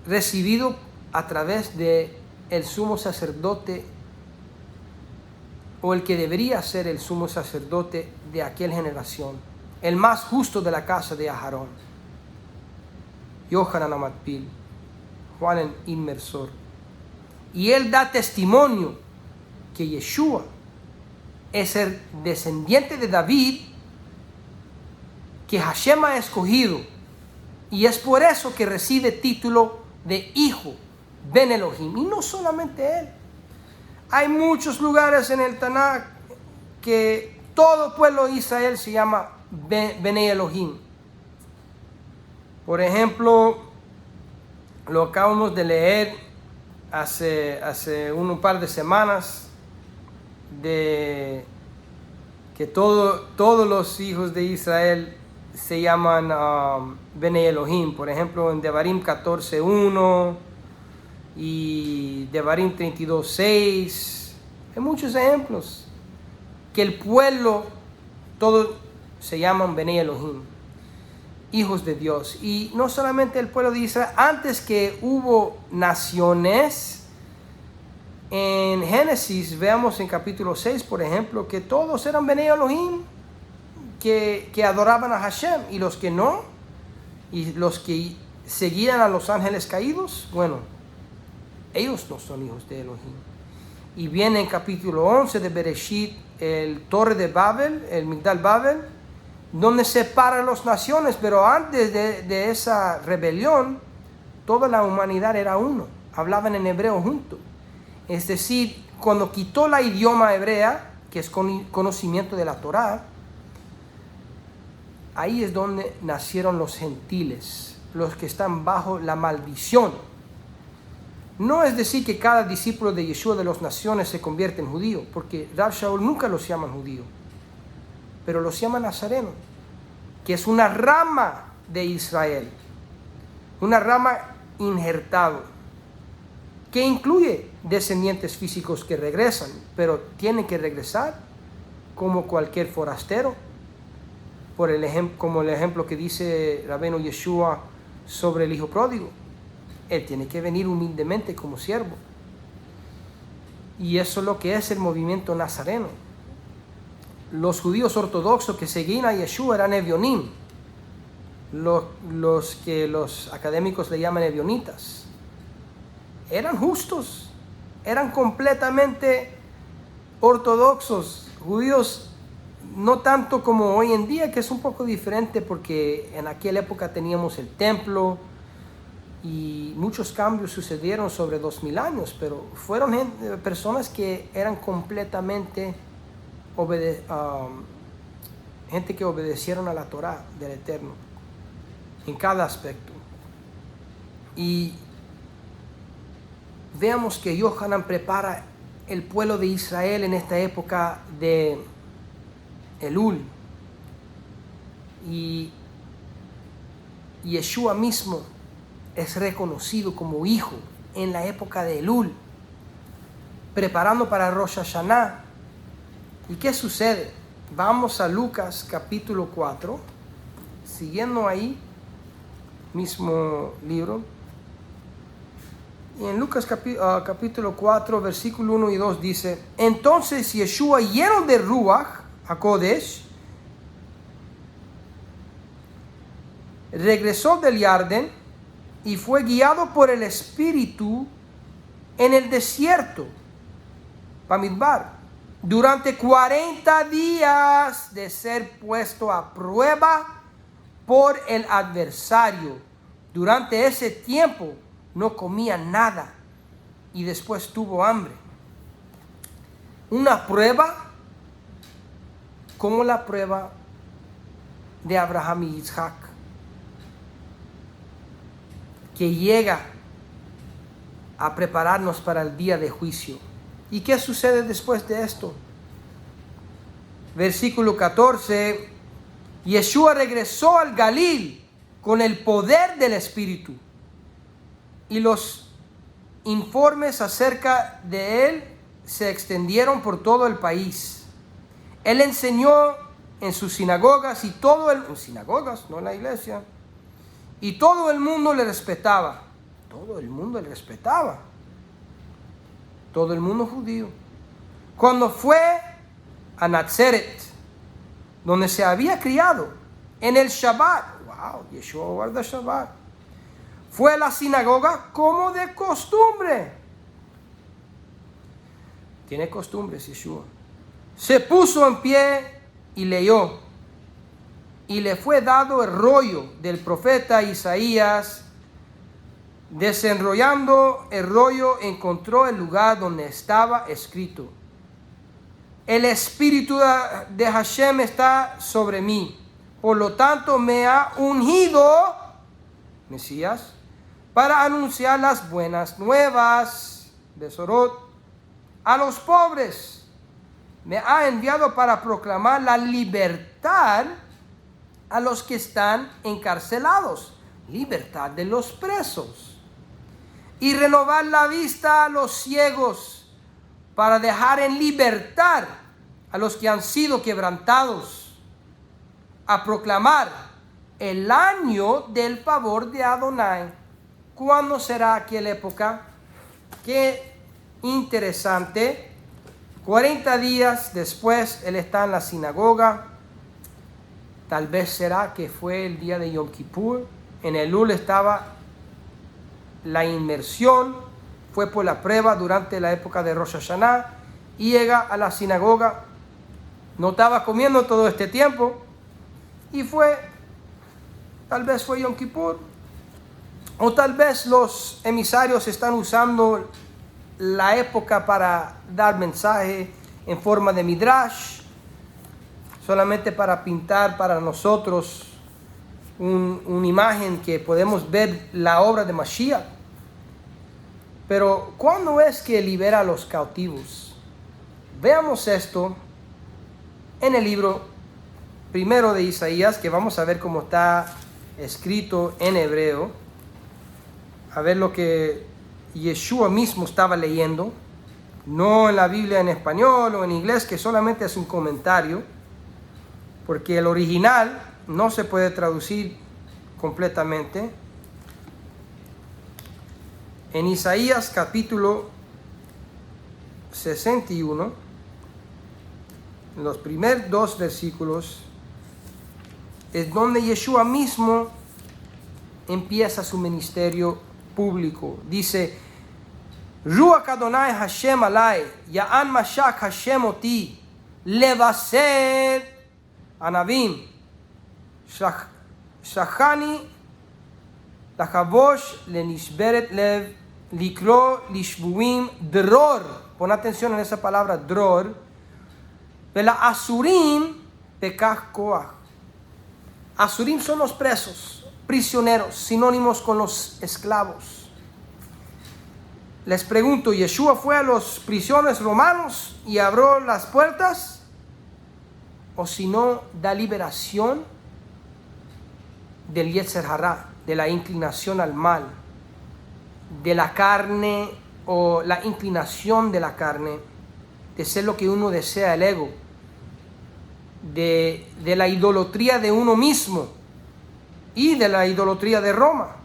recibido a través de el sumo sacerdote, o el que debería ser el sumo sacerdote de aquella generación, el más justo de la casa de Aarón, Yohanan Hamatbil, Juan el Inmersor. Y él da testimonio que Yeshua es el descendiente de David, que Hashem ha escogido, y es por eso que recibe título de hijo, Ben Elohim. Y no solamente él, hay muchos lugares en el Tanakh que todo pueblo de Israel se llama Bene Elohim. Por ejemplo, lo acabamos de leer hace un par de semanas, de que todos los hijos de Israel se llaman Bene Elohim. Por ejemplo, en Devarim 14:1, y Devarim 32:6. Hay muchos ejemplos que el pueblo, todos se llaman Benei Elohim, hijos de Dios. Y no solamente el pueblo de Israel, antes que hubo naciones, en Génesis veamos en capítulo 6, por ejemplo, que todos eran Benei Elohim, que adoraban a Hashem, y los que no, y los que seguían a los ángeles caídos, bueno, ellos no son hijos de Elohim. Y viene en capítulo 11 de Bereshit el Torre de Babel, el Migdal Babel, donde separa las naciones, pero antes de esa rebelión, toda la humanidad era uno, hablaban en hebreo juntos. Es decir, cuando quitó la idioma hebrea, que es conocimiento de la Torá, ahí es donde nacieron los gentiles, los que están bajo la maldición. No es decir que cada discípulo de Yeshua de las naciones se convierte en judío, porque Rav Shaul nunca los llama judío, pero los llama nazareno, que es una rama de Israel, una rama injertado, que incluye descendientes físicos que regresan, pero tienen que regresar como cualquier forastero, como el ejemplo que dice Rabbeinu Yeshua sobre el hijo pródigo. Él tiene que venir humildemente como siervo. Y eso es lo que es el movimiento nazareno. Los judíos ortodoxos que seguían a Yeshua eran evionim, los que los académicos le llaman evionitas. Eran justos, eran completamente ortodoxos, judíos, no tanto como hoy en día, que es un poco diferente, porque en aquella época teníamos el templo y muchos cambios sucedieron sobre 2000 años, pero fueron personas que eran completamente gente que obedecieron a la Torá del Eterno en cada aspecto. Y veamos que Yohanan prepara el pueblo de Israel en esta época de Elul, y Yeshua mismo es reconocido como hijo en la época de Elul, preparando para Rosh Hashanah. ¿Y qué sucede? Vamos a Lucas capítulo 4, siguiendo ahí, mismo libro. Y en Lucas capítulo 4, versículo 1 y 2 dice: entonces Yeshua, lleno de Ruach HaKodesh, regresó del Jardín y fue guiado por el Espíritu en el desierto, Bamidbar, durante 40 días de ser puesto a prueba por el adversario. Durante ese tiempo no comía nada y después tuvo hambre. Una prueba como la prueba de Abraham y Isaac, que llega a prepararnos para el día de juicio. ¿Y qué sucede después de esto? Versículo 14: Yeshua regresó al Galil con el poder del Espíritu, y los informes acerca de él se extendieron por todo el país. Él enseñó en sus sinagogas en sinagogas, no en la iglesia, y todo el mundo le respetaba. Todo el mundo le respetaba. Todo el mundo judío. Cuando fue a Nazaret, donde se había criado, en el Shabbat, wow, Yeshua guarda Shabbat, fue a la sinagoga como de costumbre. Tiene costumbres Yeshua. Se puso en pie y leyó. Y le fue dado el rollo del profeta Isaías. Desenrollando el rollo, encontró el lugar donde estaba escrito: el Espíritu de Hashem está sobre mí, por lo tanto me ha ungido, Mesías, para anunciar las buenas nuevas, Besorot, a los pobres. Me ha enviado para proclamar la libertad a los que están encarcelados, libertad de los presos, y renovar la vista a los ciegos, para dejar en libertad a los que han sido quebrantados, a proclamar el año del favor de Adonai. ¿Cuándo será aquella época? Qué interesante. 40 días después él está en la sinagoga. Tal vez será que fue el día de Yom Kippur. En Elul estaba la inmersión, fue por la prueba durante la época de Rosh Hashanah y llega a la sinagoga. No estaba comiendo todo este tiempo y tal vez fue Yom Kippur, o tal vez los emisarios están usando la época para dar mensaje en forma de midrash, solamente para pintar para nosotros una imagen que podemos ver la obra de Mashiach. Pero ¿cuándo es que libera a los cautivos? Veamos esto en el libro primero de Isaías, que vamos a ver cómo está escrito en hebreo, a ver lo que Yeshua mismo estaba leyendo, no en la Biblia en español o en inglés, que solamente es un comentario, porque el original no se puede traducir completamente. En Isaías capítulo 61, en los primeros 2 versículos, es donde Yeshua mismo empieza su ministerio público. Dice: Ruach Adonai Hashem alai, Ya'an Mashach Hashem oti, levaser anavim, shachani lachavosh lenishberet lev, likro lishvuim dror. Pon atención en esa palabra dror. Vela asurim pekach koach. Asurim son los presos, prisioneros, sinónimos con los esclavos. Les pregunto, ¿Yeshua fue a los prisioneros romanos y abrió las puertas? ¿O si no, da liberación del Yetzer Hará, de la inclinación al mal, de la carne o la inclinación de la carne, de ser lo que uno desea, el ego, de la idolatría de uno mismo y de la idolatría de Roma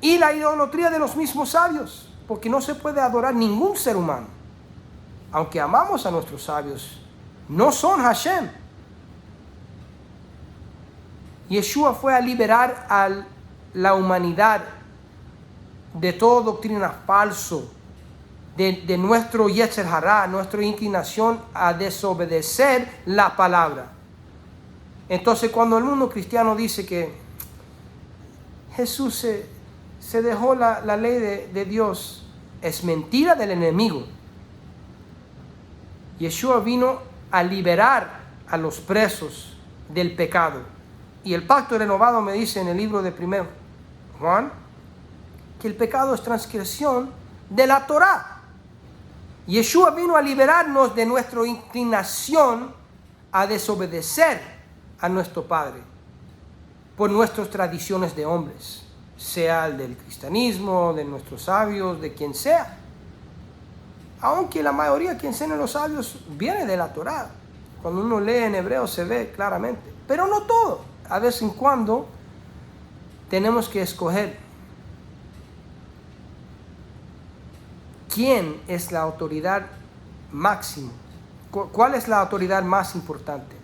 y la idolatría de los mismos sabios, porque no se puede adorar ningún ser humano, aunque amamos a nuestros sabios, no son Hashem. Yeshua fue a liberar a la humanidad de toda doctrina falso, de nuestro Yetzer Hará, nuestra inclinación a desobedecer la palabra. Entonces, cuando el mundo cristiano dice que Jesús se dejó la ley de Dios, es mentira del enemigo. Yeshua vino a liberar a los presos del pecado. Y el pacto renovado me dice en el libro de 1 Juan que el pecado es transgresión de la Torá. Yeshua vino a liberarnos de nuestra inclinación a desobedecer a nuestro Padre por nuestras tradiciones de hombres, sea el del cristianismo, de nuestros sabios, de quien sea. Aunque la mayoría que enseñan los sabios viene de la Torá. Cuando uno lee en hebreo se ve claramente, pero no todo. A vez en cuando tenemos que escoger quién es la autoridad máxima. ¿Cuál es la autoridad más importante?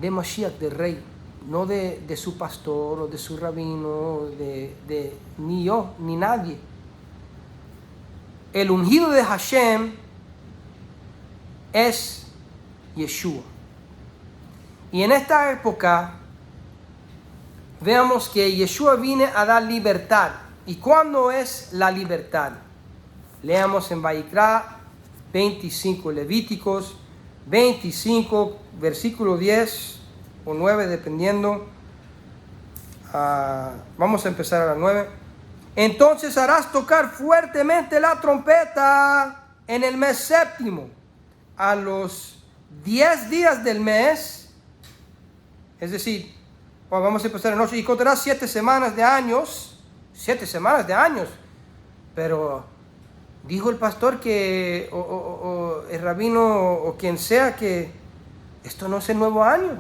De Mashiach, del rey, no de su pastor o de su rabino, ni yo, ni nadie. El ungido de Hashem es Yeshua. Y en esta época veamos que Yeshua viene a dar libertad. ¿Y cuándo es la libertad? Leamos en Vayikra 25, Levíticos 25, versículo 10 o 9, dependiendo. Vamos a empezar a las 9. Entonces harás tocar fuertemente la trompeta en el mes séptimo, a los 10 días del mes. Es decir, vamos a empezar en 8. Y contarás 7 semanas de años 7 semanas de años. Pero dijo el pastor que, o el rabino, o quien sea, que esto no es el nuevo año.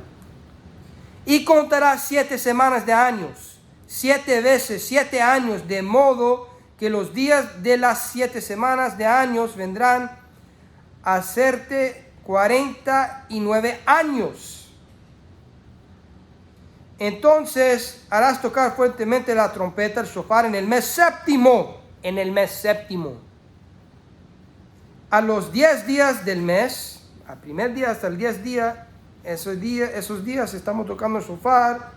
Y contará 7 semanas de años, 7 veces 7 años, de modo que los días de las 7 semanas de años vendrán a hacerte 49 años. Entonces harás tocar fuertemente la trompeta, el shofar, en el mes séptimo. En el mes séptimo. A los 10 días del mes, al primer día hasta el 10 día, esos días estamos tocando el shofar.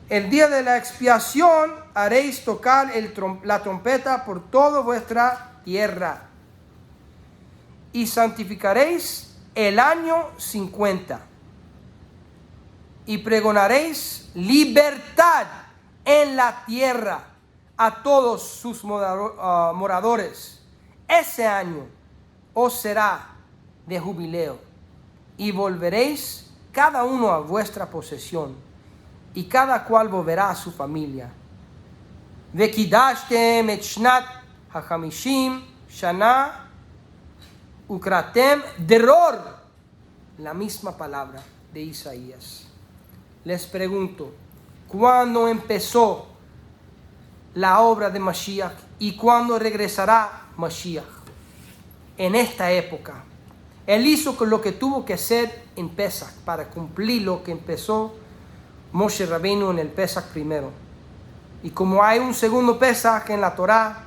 El día de la expiación haréis tocar la trompeta por toda vuestra tierra. Y santificaréis el año 50. Y pregonaréis libertad en la tierra a todos sus moradores. Ese año os será de jubileo. Y volveréis cada uno a vuestra posesión. Y cada cual volverá a su familia. Vekidashtem et shnat hachamishim shana ukratem deror. La misma palabra de Isaías. Les pregunto, ¿cuándo empezó la obra de Mashiach y cuándo regresará Mashiach? En esta época. Él hizo lo que tuvo que hacer en Pesach para cumplir lo que empezó Moshe Rabbeinu en el Pesach primero. Y como hay un segundo Pesach en la Torá,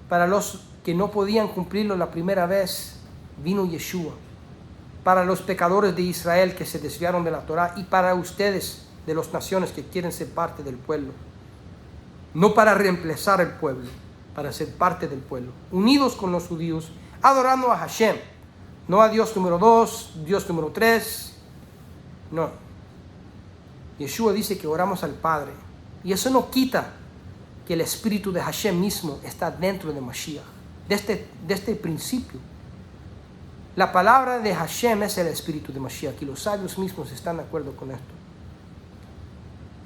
para los que no podían cumplirlo la primera vez, vino Yeshua. Para los pecadores de Israel que se desviaron de la Torá, y para ustedes de las naciones que quieren ser parte del pueblo. No para reemplazar el pueblo, para ser parte del pueblo, unidos con los judíos, adorando a Hashem, no a Dios número 2, Dios número 3, no. Yeshua dice que oramos al Padre, y eso no quita que el espíritu de Hashem mismo está dentro de Mashiach, desde el principio. La palabra de Hashem es el espíritu de Mashiach, y los sabios mismos están de acuerdo con esto.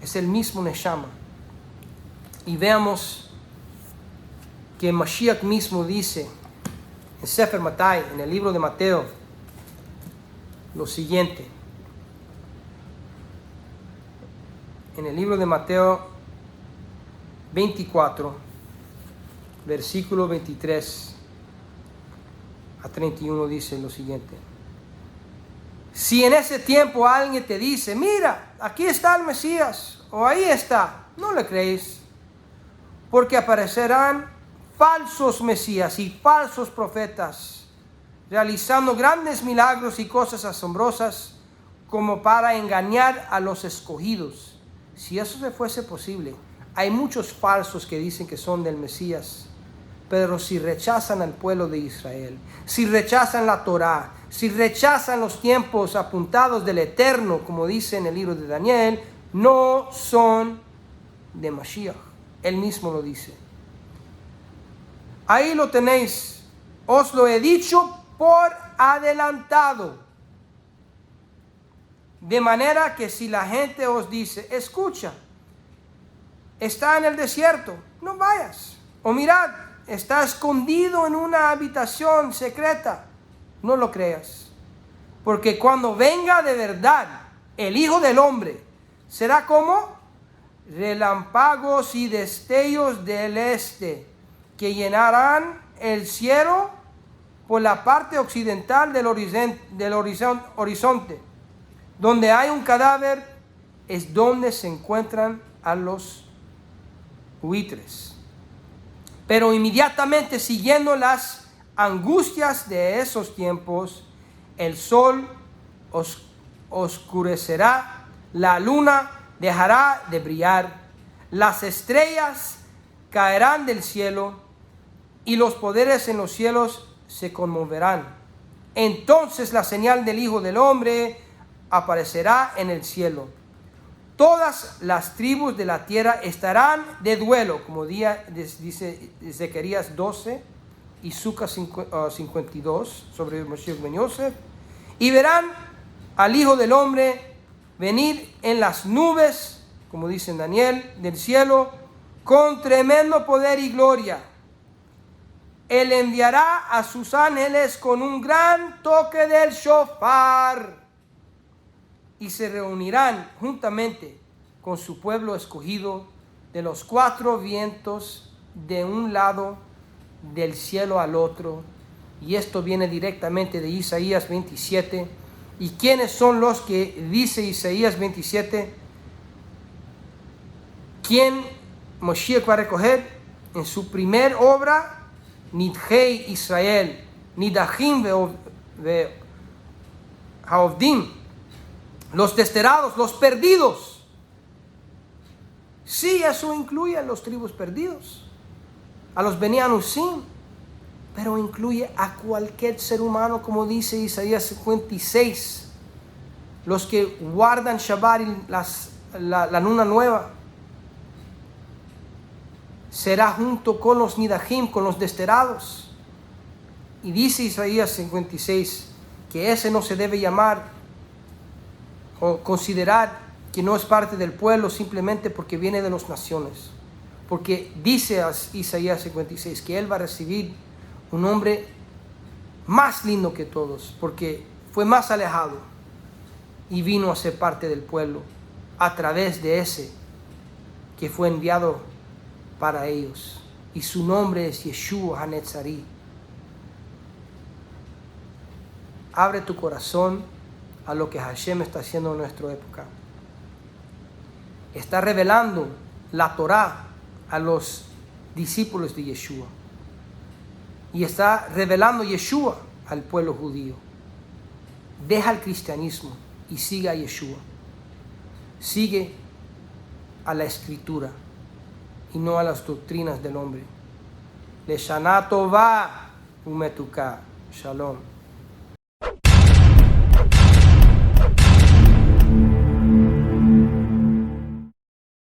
Es el mismo Neshama. Y veamos que Mashiach mismo dice en Sefer Matai, en el libro de Mateo, lo siguiente. En el libro de Mateo 24, versículo 23 a 31 dice lo siguiente. Si en ese tiempo alguien te dice, mira, aquí está el Mesías, o ahí está, no le creéis, porque aparecerán falsos Mesías y falsos profetas, realizando grandes milagros y cosas asombrosas, como para engañar a los escogidos. Si eso se fuese posible, hay muchos falsos que dicen que son del Mesías, pero si rechazan al pueblo de Israel, si rechazan la Torá, si rechazan los tiempos apuntados del Eterno, como dice en el libro de Daniel, no son de Mashiach. Él mismo lo dice. Ahí lo tenéis. Os lo he dicho por adelantado. De manera que si la gente os dice, escucha, está en el desierto, no vayas. O mirad, está escondido en una habitación secreta, no lo creas. Porque cuando venga de verdad el Hijo del Hombre, será como relámpagos y destellos del este, que llenarán el cielo por la parte occidental del horizonte. Donde hay un cadáver es donde se encuentran a los buitres. Pero inmediatamente siguiendo las angustias de esos tiempos, el sol oscurecerá, la luna dejará de brillar, las estrellas caerán del cielo y los poderes en los cielos se conmoverán. Entonces la señal del Hijo del Hombre aparecerá en el cielo. Todas las tribus de la tierra estarán de duelo, como dice Zacarías 12 y Suca 52 sobre Mashiach ben Yosef, y verán al Hijo del Hombre venir en las nubes, como dice en Daniel, del cielo, con tremendo poder y gloria. Él enviará a sus ángeles con un gran toque del shofar y se reunirán juntamente con su pueblo escogido de los cuatro vientos, de un lado del cielo al otro. Y esto viene directamente de Isaías 27. ¿Y quiénes son los que dice Isaías 27? ¿Quién Moshiach va a recoger? En su primer obra, Nidhei Israel, Nidahim Haovdim, los desterrados, los perdidos. Sí, eso incluye a los tribus perdidos, a los Beni Anusim, pero incluye a cualquier ser humano, como dice Isaías 56, los que guardan Shabbat y la luna nueva. Será junto con los Nidahim, con los desterrados. Y dice Isaías 56 que ese no se debe llamar o considerar que no es parte del pueblo simplemente porque viene de las naciones. Porque dice Isaías 56 que él va a recibir un hombre más lindo que todos, porque fue más alejado y vino a ser parte del pueblo a través de ese que fue enviado para ellos. Y su nombre es Yeshua HaNetzari. Abre tu corazón a lo que Hashem está haciendo en nuestra época. Está revelando la Torá a los discípulos de Yeshua. Y está revelando Yeshua al pueblo judío. Deja el cristianismo y sigue a Yeshua. Sigue a la escritura y no a las doctrinas del hombre. Leshana Tová umetuká. Shalom.